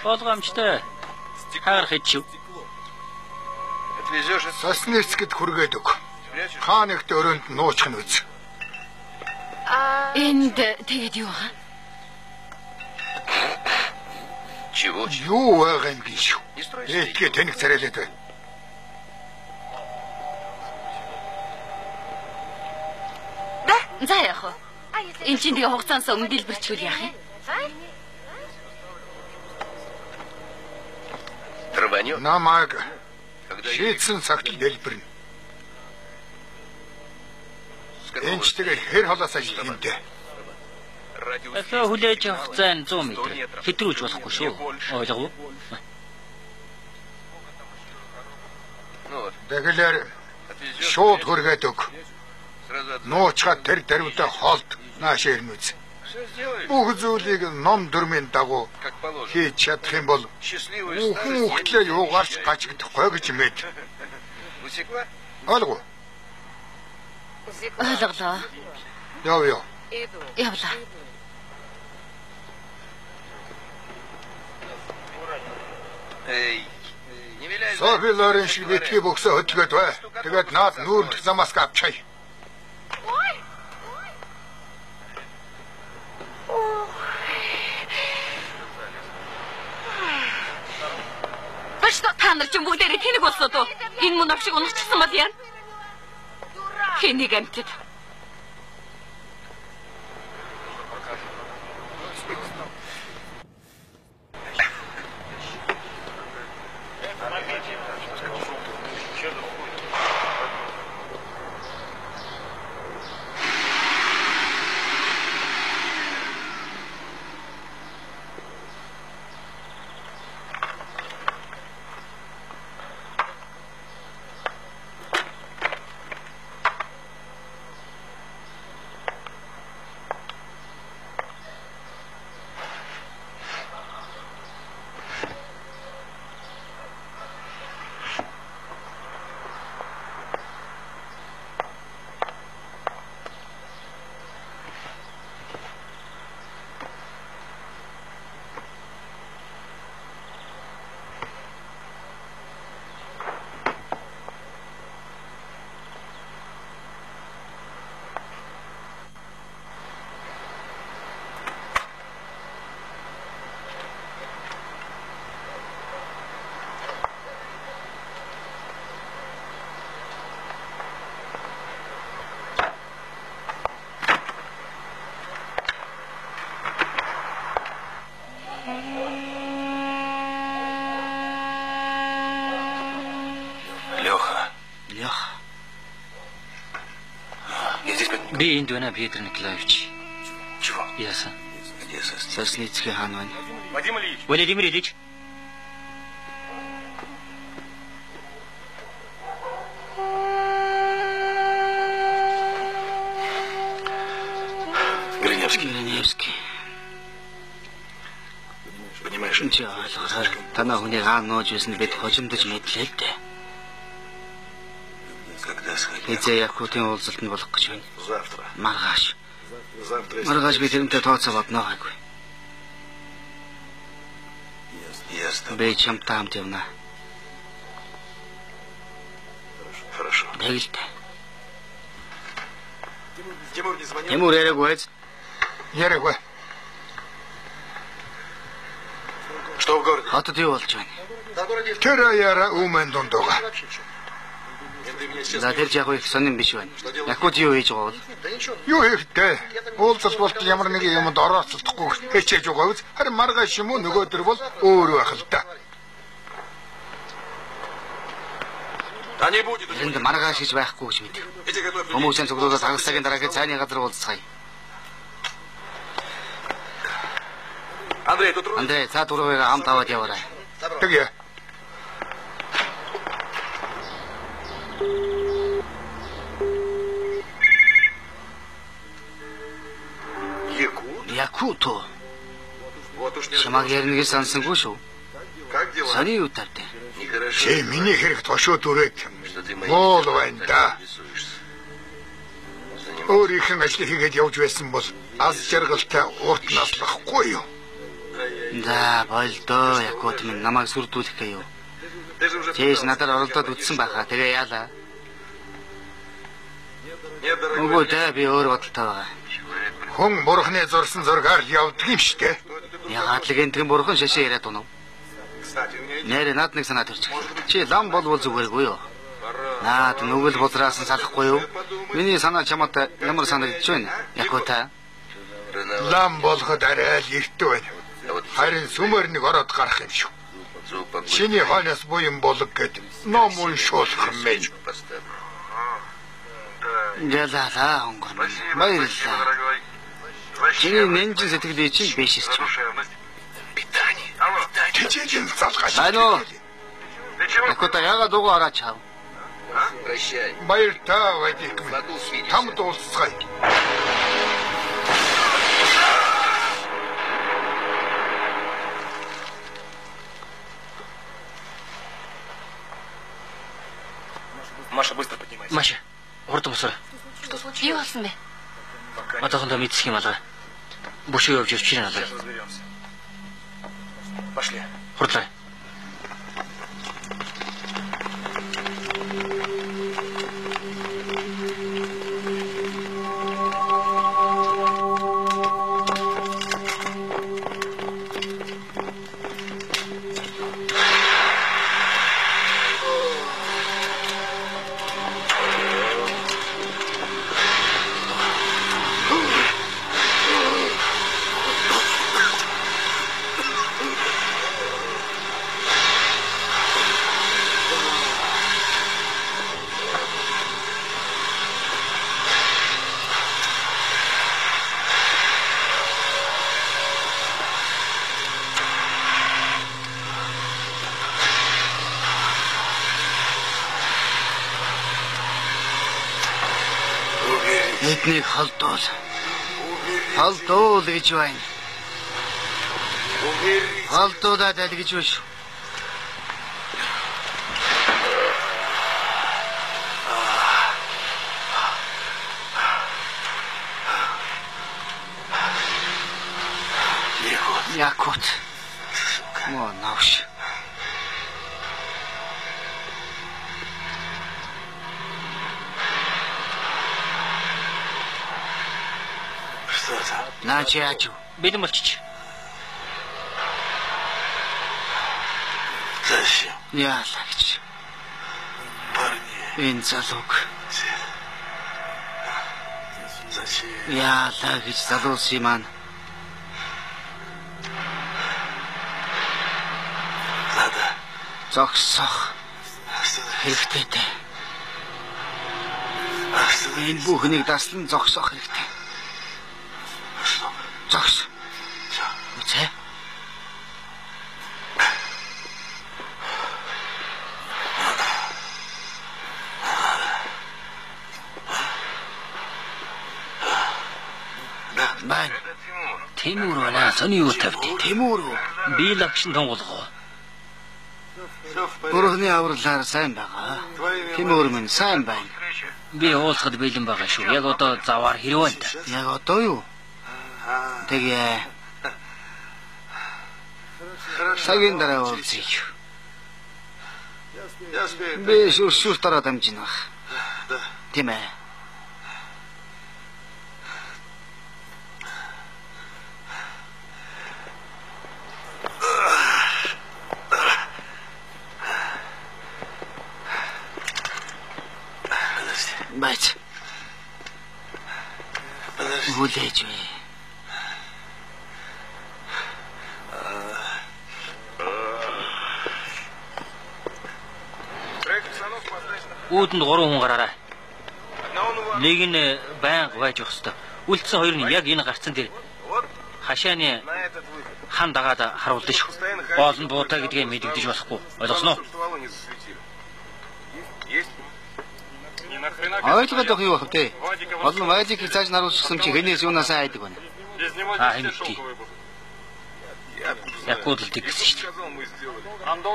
Болгоомжтой. Хаар хийчих. Соснецкэд хүргээд өг. Хаанэгт өрөөнд нуучих нь үз. Энд тэгээд юу аа? Юу байгаа юм биш үү? Ээдгээ тэнэг царайлаад байна. За яах вэ? Энд чинь тэгээ хугацаанаас өмнө дэлбэрчүүл яах юм? Намайг шийдсэн цагт дэлбэрнэ. Энд ч тэгээ хэр холоос ажиллах юм дээ. Ахаа хүлээж авах зайн 100 м. Хэтрүүлж болохгүй шүү. Ойлгов уу? Тэгэлэр шууд хүргээд өг. Нуучгаад тэр дэрвдээ хоолд нааш ирнүз. Бүх зүйлийг ном дүрмийн дагуу хийж чадах юм бол хүүхдлээ юугаарч гажигдахгүй гэж мэд. Ойлгов. Ойлголоо. Яв. Явлаа. Софи Лорен шиг битгий бөксө хөдөлгөөд бай. Тэгээд наад нүүрдэх замаас авчая. Та нар ч бүгдээрээ тэнэг болсоо дөө. Энэ мөн авшиг унагчсан бол яа? Хэнийг амтд. Би энд байна, Петр Николаевич. Чего? Яасан. Где сосни? Сосницкий хаан байна. Владимир Ильич. Гриневский. Понимаешь? Танаа хүний хаан нууж байсан бид хожимдож мэдлээ л дээ. Когда сходил? Эцэг Якутын уулзалтанд болох гэж байна. Завтра. Маргааш. Завтра. Маргааш би тэрнтэй тооцоо бодно гайгүй. Ясно. Би чамтай хамт явна. Хорошо. Тэгэлтэй. Тимур не звонил? Тимур яриггүй. Яриггүй. Что в городе? Хотод юу болж байна? Тэр яра өмнө дундууга. За тэр яг их сонирн биш байна. Якут юу хийж байгаа бол? Юу хийхдээ? Уулзалт болт ямар нэг юмд орооцолдохгүй хичээж байгаа үз. Харин маргааш юм уу нөгөөдөр бол өөр байх л да. Да не будет. Энд маргааш хийж байхгүй гэж мэд. Хүмүүсийн цуглуулаад хагас цагийн дараагийн цайны газар уулзцгаая. Андрей, за дөрөвөөр хамт аваад яваарай. Тэгээ. Якуто. Чамаг ярныг сонсонгүй шүү. Сони юу тавьд? Чи миний хэрэг тошоо дүрээд моол байна да. Өөрийнх нь ажлыг хийгээд явж байсан бол аз жаргалтай урт наслахгүй юу? Да, болдоо Якут минь намайг сүрдүүлэх гээ юу. Чээс надад оролдоод үтсэн байхаа. Тэгээ яалаа. Үгүй дээ би өөр бодолтой байгаа. Хүн бурхны зурсан зургаар явдаг юм шүү дээ. Ягаад л гэнтгэн бурхан шашаа яриад унав. Нэр над нэг санаа төрчих. Чи лам болвол зүгээргүй юу? Наад нүгэл бузраас нь салахгүй юу? Миний санаа чамд ямар санагдаж байна? Якута. Лам болоход арай л эртөө байна. Харин сүмээр нэг ороод гарах юм шүү. Чиний хойноос буян болог гэд ном уншуулах юм байна. Гэлалаа онгор. Баярлалаа. Чиний нэнжин сэтгэлээ чинь биш ч. Питание. Тэжээгийн залгаж. Ано. Якута яга дугу араач хав. Прощай. Баяр таа вадик. Там дуусгай. Маша быстро поднимайся. Маша, хурдан босоо. Юу болсон бэ? Одоохондоо мэдсэх юм алга. Бүшөө явж ирж байна алга. Пошли. Хурдлаа. Эднийг халдуул гэж байна. Халдуулаад аль гэж байна шүү. Якут. Мо навш. Начаач. Бэлэн болчих. Зачем? Яалаа гэж. Энэ залууг. Зачем? Яалаа гэж залуусын маань. Надо. Зогсох. Хэрэгтэй дээ. Энэ бүхнийг даслан зогсоох хэрэгтэй. Зогс. Үгүй. Бай. Тимур байна. Сони юу тавьд? Тимур. Би лагшин тонголгоо. Бүрхний авралаар сайн байгаа. Тимур минь сайн байна. Би уулзахад бэлэн байгаа шүү. Яг одоо заваар хэрвэн. Яг одоо юу? Тэгээ. Цагийн дараа уулзъя. Би шүршүр дараа дамжина. Тийм ээ. Бач. Хүлээж вэ. Үүдэнд 3 хүн гараарай. Нэг нь байнга байж явах ёстой. Үлдсэн хоёр нь яг энэ гарцсан дээр хашааны хан дагаад харуулдаг шүү. Боол нь буутай гэдгийг мэдэгдэж болохгүй. Ойлгосноо? Ойлгоод байх юу вэ? Олон вайзикийг цааш наруулчихсан чи хэнээс юунаас айдаг байна. Хэмтгий. Якуудалдаг гэсэн шүү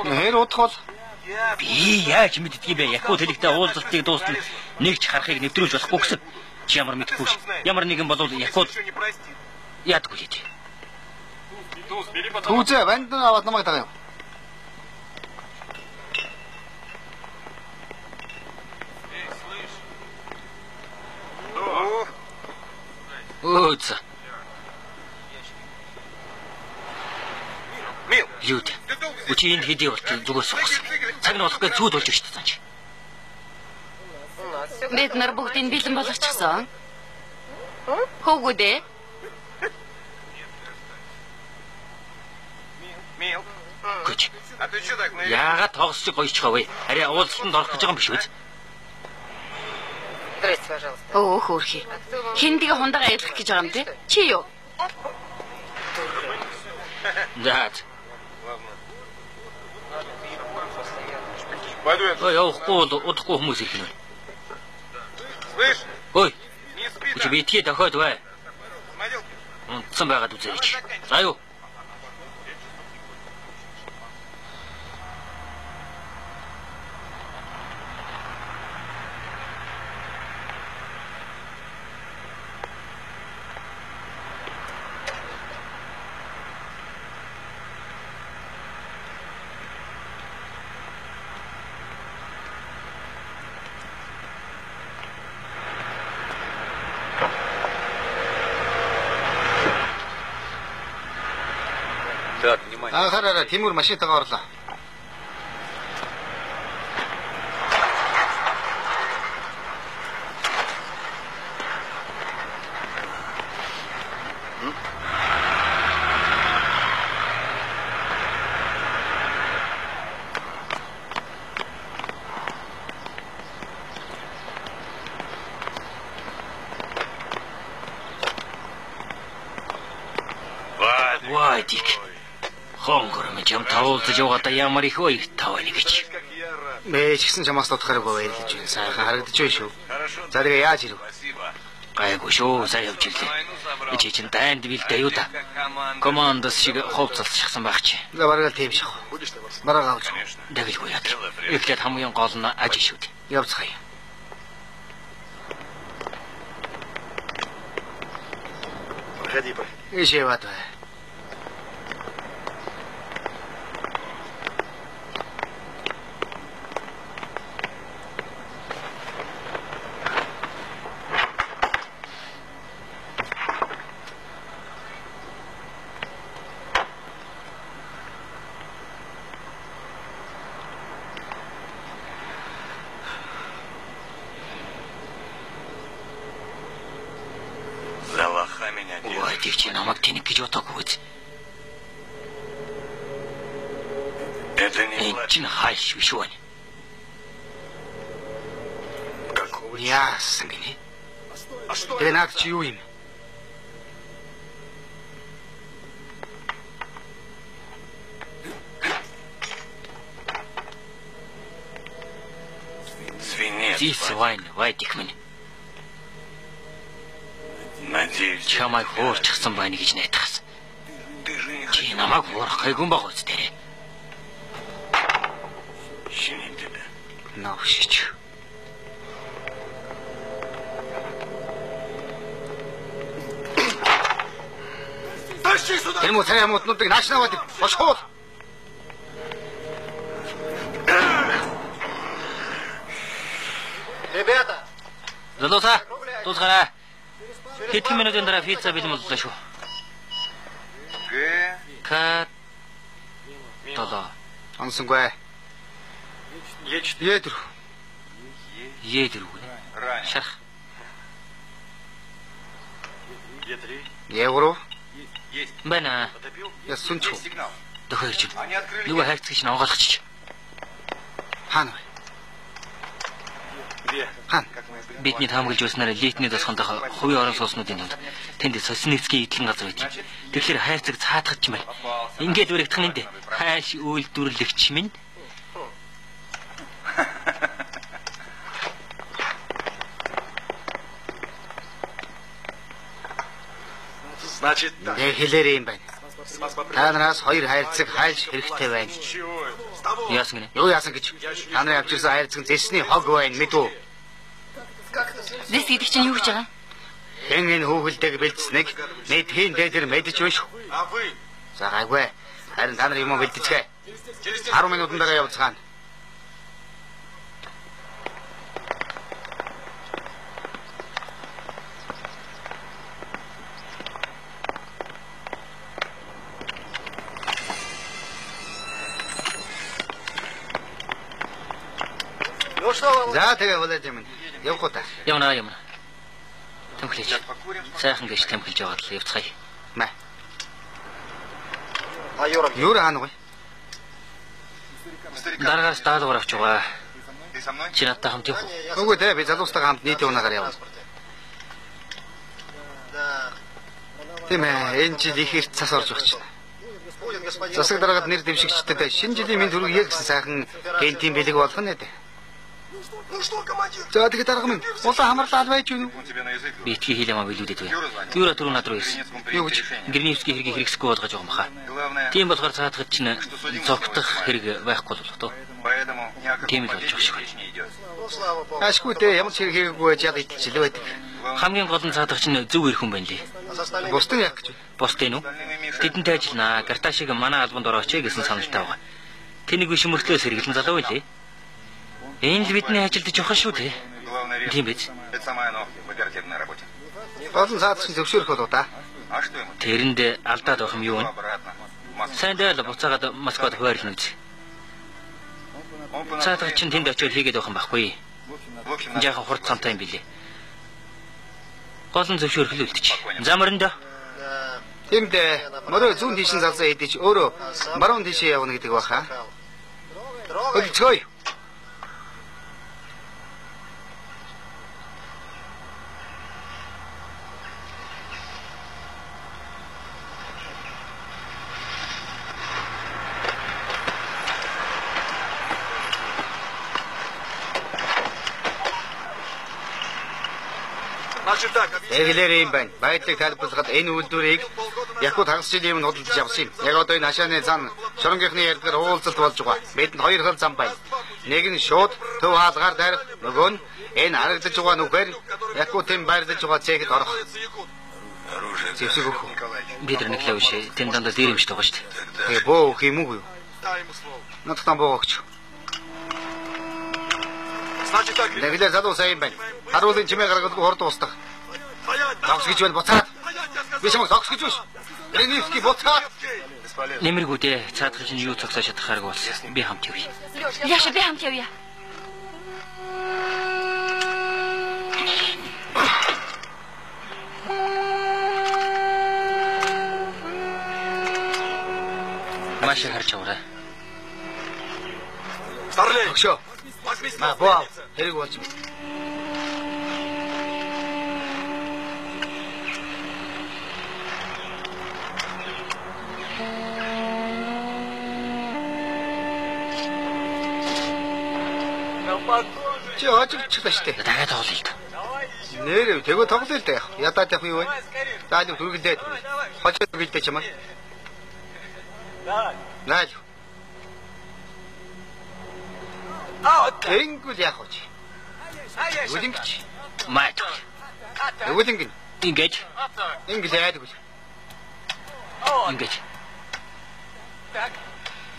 дээ. Хэр удах бол би яаж мэддгийг бэ? Якууд хэлэхдээ уулзалтыг дуустал нэг ч харахыг нэвтрүүлж болохгүй гэсэн. Чи ямар мэдхгүй ш. Ямар нэгэн болов якууд яадгүй л дээ. Түүзээ банд аваад намайг дагаа. Өөц. Юуд. Үчинд хэдий болт зүгээс сухсан. Цаг нь болохгүй зүуд болж шүү дээ. Бид нар бүгдийг бэлэн болгочихсон. Хөөгүүдээ. Гүч. Яагаад тоглосч гоёчхоо вэ? Арай уулзалтанд орох гэж байгаа юм биш үү? Оо хөөрхий. Хиндийг хундагаа ялах гэж байгаа юм те? Чи юу? Дад. Ой, удахгүй хүмүүс ирэх нь. Ой. Чи битгий дохоод бай. Унтсан байгаад үзээч. За юу? Хараа, Тимур машинтайгаа орлоо. Вадик. Хонгором жам тавуулж яваадаа ямар их ой таваа нэг гэж. Мэ ч гэсэн чамаас тодорхойгүй баярлаж байна. Сайхан харагдаж байна шүү. За тэгээ яаж ирв? Гайгүй шүү. Сайн явж ирлээ. Чи чинь дайнд бэлдээ юу да? Командос шиг ховцолчихсан байх чи. За бараг тийм шах. Бараг авч. Дэгэлгүй яа. Эхлээд хамгийн гол нь аж шүү. Явцгаая. Ходи ба. Ишеват. Девчина, намайг тэнэг гэж бодоогүй. Это не чин хайш биш үү? Яасан гинэ. Тэгээ наад чи юу юм? Здесь вайн, вайдик минь. Надеюсь, Чамайг хуурчихсан байна гэж найдахсан. Чи намайг хуурахыг юм баг үстэй. щенит тебя. Навшич. Энэ цай амтнуудыг нааш наваад бошхуул. Ребята. Залууса. Тусгараа. Хэдхэн минутын дараа пицца бэлэн боллоо шүү. К. Тодо. Ансангүй. Едэр. Едэр үгүй. Шарах. Евро. Бана. Ясунч. Тохиорч. Нөгөө хайрцагч навгаалгач. Хаана вэ? Хан. Бидний таамаглаж байснаар литний тосгондоо хувийн орон сууцнуудын дунд тэнд Сосницкий эдлэн газар байт. Тэгэхээр хайрцаг цаатгач юм байна. Ингээд үрэгдэх нь хайш үйлдвэрлэгч минь. Значит, хэлээрээ юм байна. Та нараас хоёр хайрцаг хайлш хэрэгтэй байна. Яасан гинэ? Юу яасан гэж? Та нарын авч ирсэн хайрцаг зэсний хог байна мэдүү? Зэс гэдэг чинь юу гэж байгаа? Хэн энэ хүүхэлдэг бэлдснэг мэд хийн дээр мэдэж байна шүү. За гайгүй. Харин та нар юм бэлдэцгээ. 10 минутын дараа явцгаана. За тэгээ болоод юм. Явах уу та? Явна. Тэмхлэж. Сайхан гэж тэмхлэж яваад л явцгаая. Мэ. Юура хаана вэ? Дараагаас даалгавар авч байгаа. Чи надтай хамт явах уу? Үгүй дээ, би залуустайгаа хамт нийт унаагаар явна. Тийм ээ, энэ жил их эрт цас орж байгаа чинь. Засаг дараагаад нэр дэвшигчдэд шинэ жилийн минь төргий гэсэн сайхан гентийн бэлэг болох нь дээ. За тэгээд дарга минь улаан хамарлал байж юу? Би итгий хийлэмаа билүүдэд бай. Юура түрүү над руу ирсэн. Юу гэж? Гэрнийвский хэргийг хэрэгсэхгүй болгож байгаа юм баха. Тийм болохоор цаатгад чинь зогтох хэрэг байхгүй болох тоо. Тийм л болж байгаа шүү. Ашгүй дээ, ямар ч хэрэг хийгээгүй байж яг идэлжил байдаг. Хамгийн гол нь цаатгад чинь зөв ирэх хүн байна лээ. Бусдын яг гэж. Бусдын уу? Тэдэнтэй ажиллана. Гарташиг манай албанд орооч гэсэн саналтай байгаа. Тэнийг биш мөртлөөс хэрэглэн залуу байлээ. Энэ л бидний ажилд жохоо шүү дээ. Тийм биз? Олон цаадсан зөвшөөрөх болоо да. Тэрэнд алдаад байх юм юу вэ? Сайн дээр буцаагаад Москвад хуваарлна үз. Цаадгач чинь тэнд очиод хийгээд байх юм байхгүй. Жаахан хурд цамтай юм билээ. Гол нь зөвшөөрөх л үлдчих. Замарнда. Тийм дээ. Мөрөө зүүн тийшин залзаа идэж өөрөө маруун тийшээ явна гэдэг баха. Хөлцгөөе. Эглэр юм байна. Байдлыг тайлбарлахад энэ үйлдвэрийг Якут хагас жилийн өмнө худалдаж авсан юм. Яг одоо энэ хашааны зан шоронгийнхны ярдгаар уулзалт болж байгаа. Бидэнд хоёр хэл зам байна. Нэг нь шууд төв хаалгаар дарах, нөгөө нь энэ харагдаж байгаа нүхээр Якутын байрлаж байгаа цэхэд орох. Зэвсэг өгөх. Бид нар нэг л биш. Тэнд дандаа дээрэмжтэй байгаа шүү дээ. Тэгээ боо өгөх юм уу? Надад боо өгч. Нэглэр залуу сайн байна. Харуулын чимээ гаргадгүй хорд устгах. Тогс гэж байна буцаад. Би чамд тогс гэж биш. Гэрнийвский буцаад. Нэмэргүй дээ. Цаадах чинь юу цогсоо шатахааргүй болсон. Би хамт явъя. Яша би хамт явъя. Маш их харж аваарай. Старлей. Өгшөө. Ма боо хэрэг болж байна. Чи очигчлаа штэ. Дахиад тоглоё л да. Нэр тэгвэл тоглоё л да. Ядаад явах юу вэ? Заалив хүргэлдээд. Хожид хүргэлдээ чамаа. Наал. Тэнгүүл яах вэ? Үдингч. Майт. Үдинг. Ингэж. Ингэж яадаг вэ? Ингэж.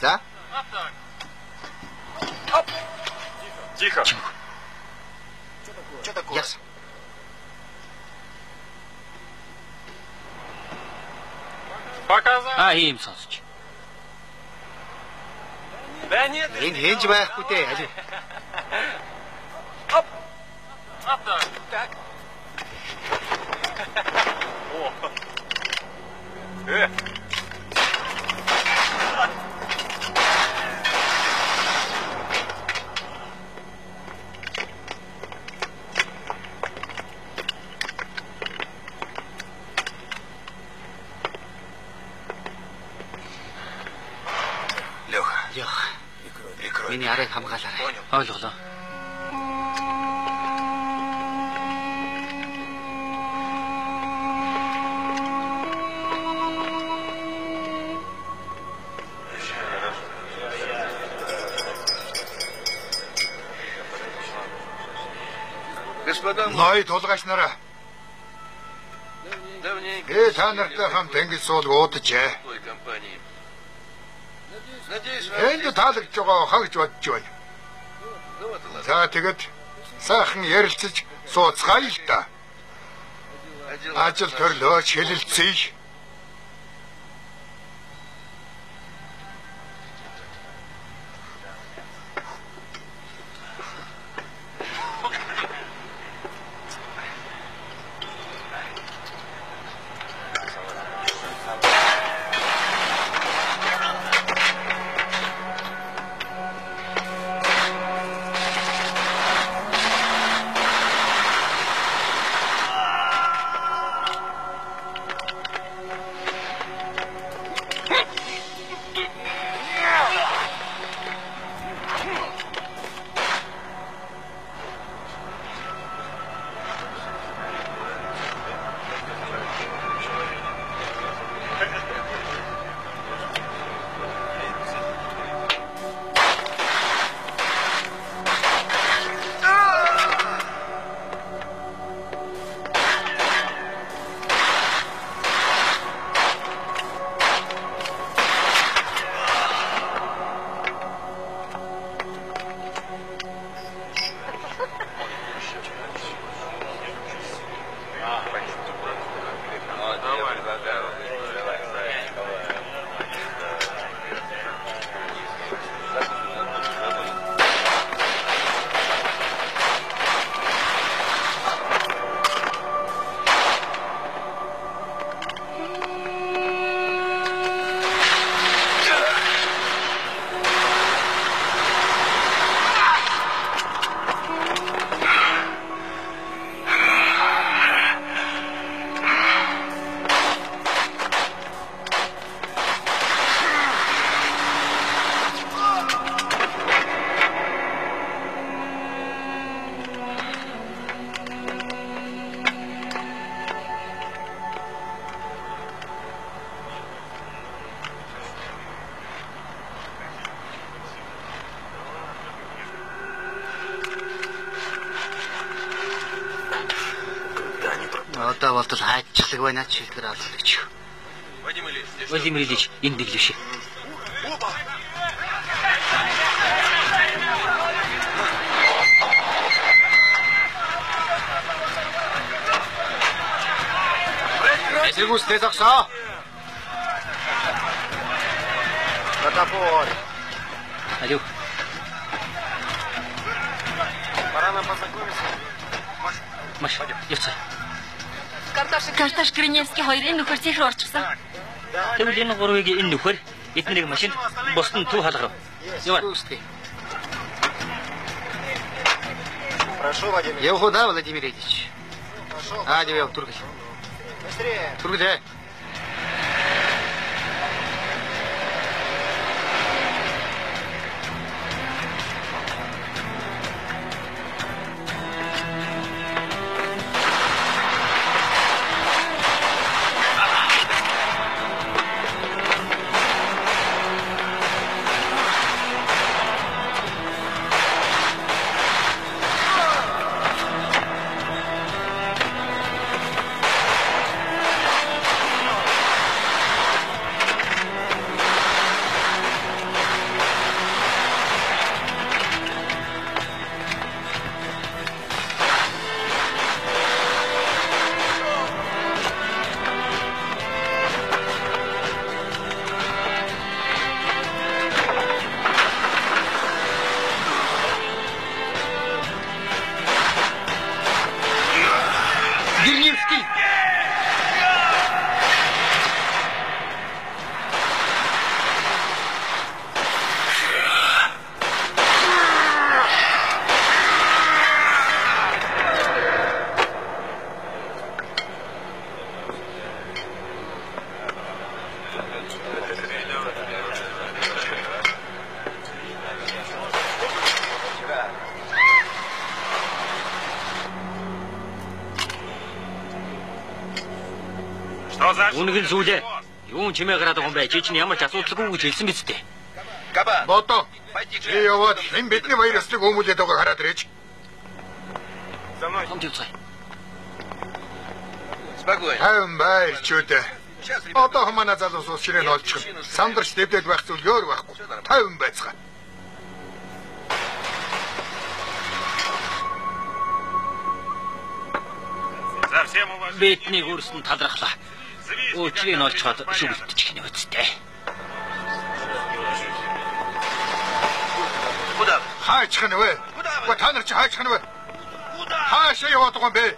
За. Тихо. Что такое? Ясно. Показать. Им сонсч. Да нет. Хинж байхгүй дээ. Алив. Оп. Так. О. Миний арыг хамгаалаарай. Ойлголоо. Ной тулгаач нараа. Та нартай хамт англи суул уудажээ. Энд таалагдж байгаа хаа гэж бодож байна. За тэгэд сайхан ярилцаж сууцгаая л да. Ажил төрлөө хэлэлцъя. Одоо болтол хайчлаг байна ч шилдэгэр алгадагч. Владимир Ильич, энэ дэглэвшээ. Эсрэгүүстэй зогсоо. Протопол. Алло. Пора нам познакомиться. Маш, явцгаа. Карташ Гриневский хоёрын нөхөр цэхэр орчихсон. Тэгвэл энэ гурвыг энэ нөхөр эднийг машинд бусд нь төв халгарав. Яваа. Прошу, Владимир. Я ухода, Владимир Ильич. Адив, я в Тургай. Быстрее. Тургай. Үнэн сүүлээ. Юун чимээ гараад байгаа юм бэ? Чи чинь ямар ч асуудалгүй гэж хэлсэн биз дээ. Бото. Чи яваад хэн бидний баяр ёслыг өмүүлээд байгааг хараад ирээч. Томчтой. Тайван байрчүүд. Одоо хамаана залуус ус ширээн олчих. Сандарч дэвдэл байх зүйл өөр байхгүй. Тайван байцгаа. Бидний хөрсөн талархлаа. Өчрийг нь олцоход шүглдчих нь үстэй. Хаачих нь вэ? Та нар чи хаачих нь вэ? Хаашаа яваад байгаа юм бэ?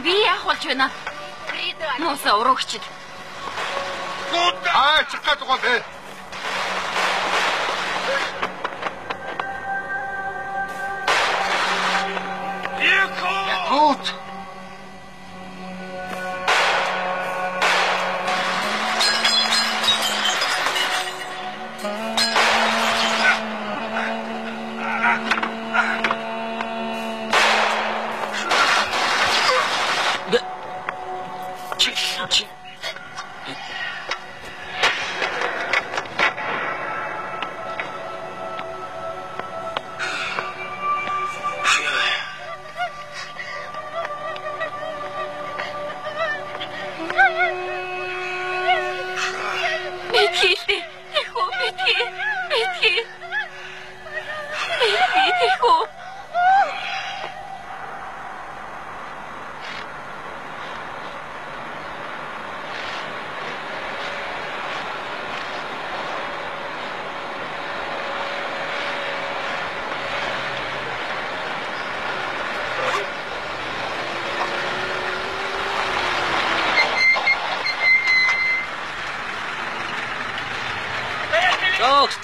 Би яах болж байна? Моса урагчд. Хаачих гээд байгаа юм бэ? Якут!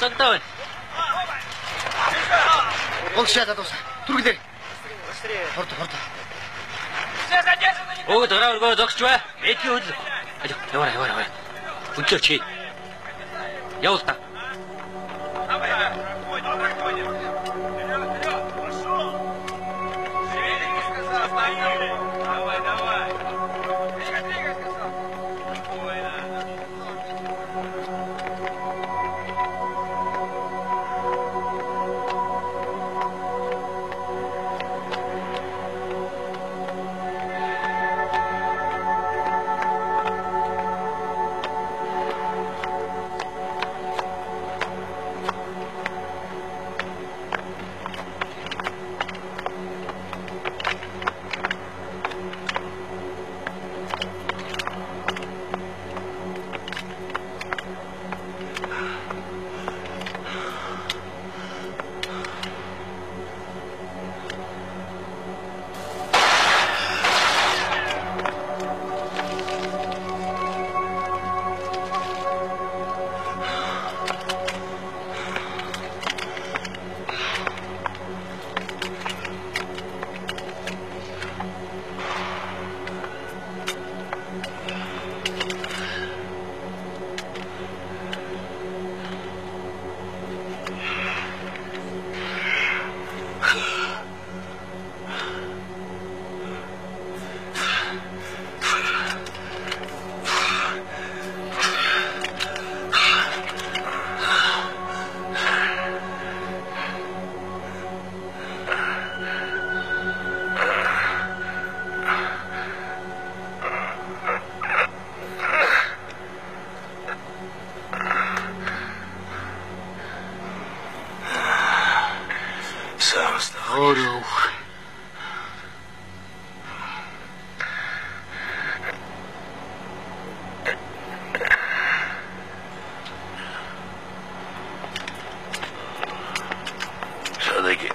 Цагдаа. Олшаад дуусаа. Түргэлээ. Хордо. Оо дөрөөргөө зогч бай. Эдний хөл. Яваа. Хүнчээ чи. Явал та.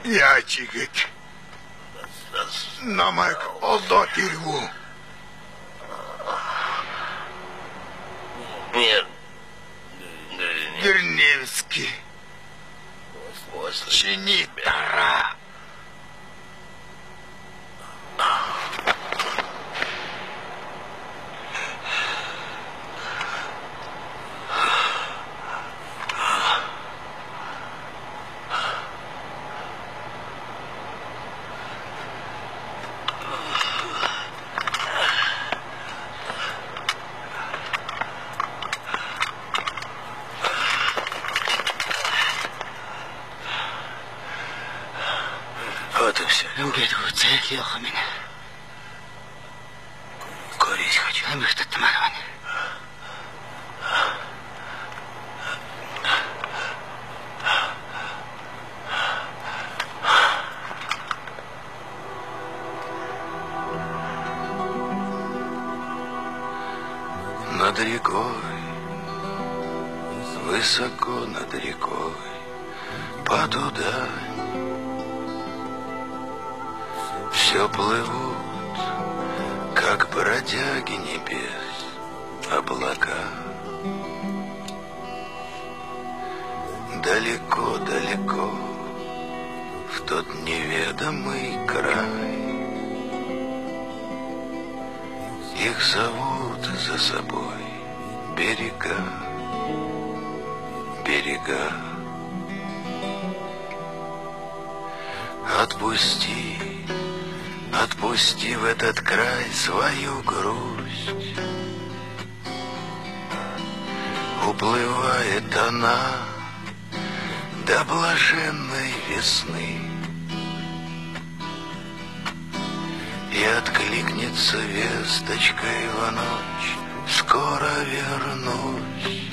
Яачигэт. Намайг олдоод ирвүү. Герневский. Чиний дараа. Амирх татмаар байна. Над рекой, высоко над рекой, потуда все плывут, как бродяги небес, облака. Далеко-далеко, в тот неведомый край. Их зовут за собой берега, берега. Отпусти, отпусти в этот край свою грусть. Уплывает она до блаженной весны, и откликнется весточкой в ночь: скоро вернусь.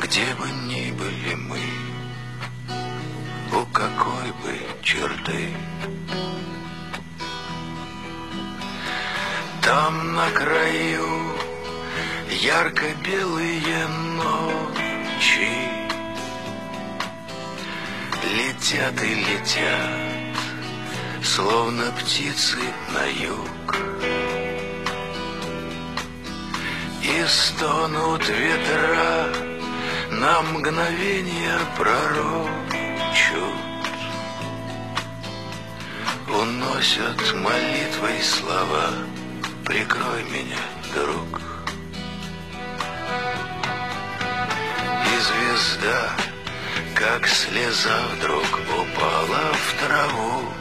Где бы ни были мы, у какой бы черты, там на краю ярко-белые ночи летят и летят, словно птицы на юг, и стонут ветра, на мгновение пророчат, уносят молитвой слова: прикрой меня, друг. И звезда, как слеза, вдруг упала в траву.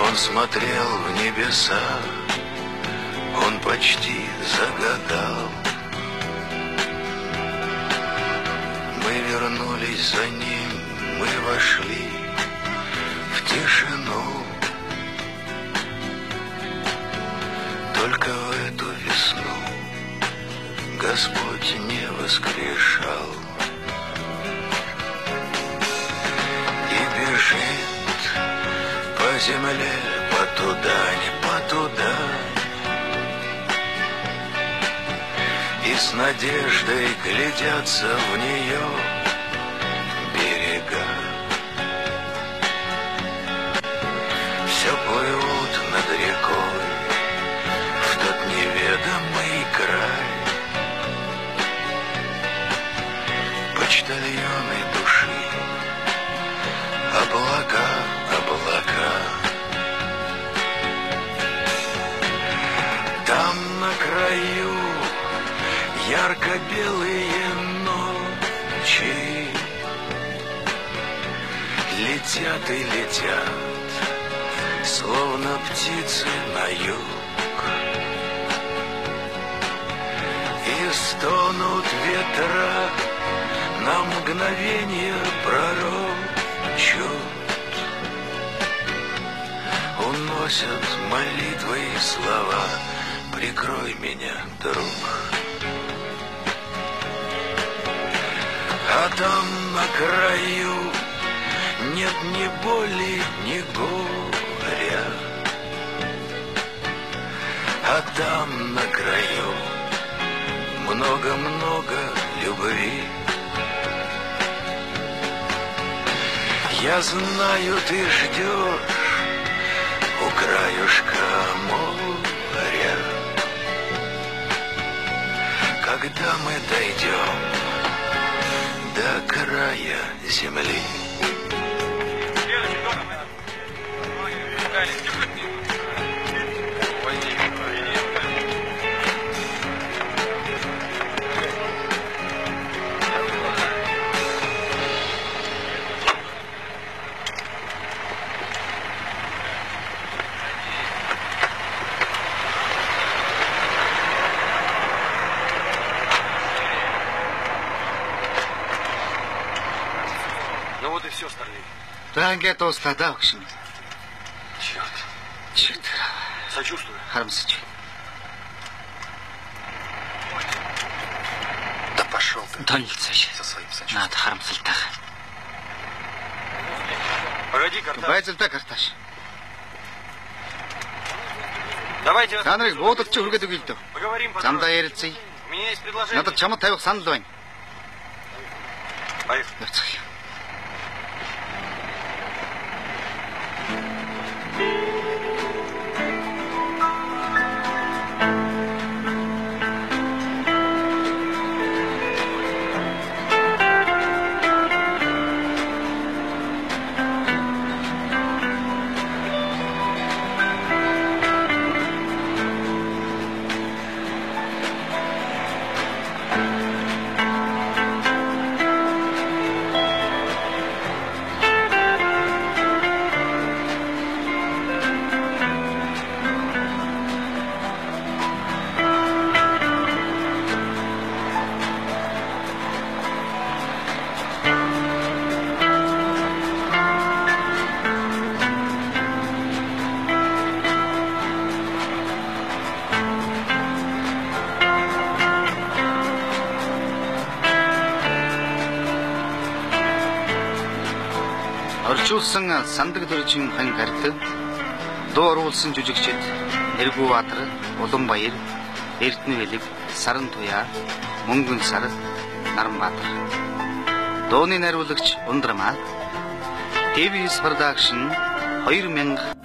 Он смотрел в небеса, он почти загадал. Мы вернулись за ним, мы вошли в тишину. Только в эту весну Господь не воскрешал. И бежит по земле, потуда, не потуда, и с надеждой глядятся в нее берега. Все плывут над рекой в тот неведомый край. Почтальоны души, облака, облака. Там на краю ярко-белые ночи летят и летят, словно птицы на юг, и стонут ветра, на мгновение пророчат, уносят молитвой слова: прикрой меня, друг. А там на краю нет ни боли, ни горя, а там на краю много-много любви. Я знаю, ты ждешь у краюшка моря, когда мы дойдем до края земли. За ингээд дуслаа даа өгш юм. Черт. Сочувствую. Харамсаж. Да пошел ты. Тонилцааш. Со своим сочувствием. Наад харамсалтай. Погоди, Карташ. Байзалтай Карташ. Давайте. Та нарыг буудалд чи хүргээд өгье л дөө. Поговорим потом. Замдаа ярилцъя. У меня есть предложение. Надад чамд тавих санал байна. Поехали. Орчуулсан сандаг дөржин хан гард дуу оруулсан жүжигчид Нэргүүбаатар, Уланбаяр, Эрдэнэвэлэг, Саран Туяа, Мөнгөн сар, Наранбаатар. Дууны найруулагч Ундрамаа TVS Production 2000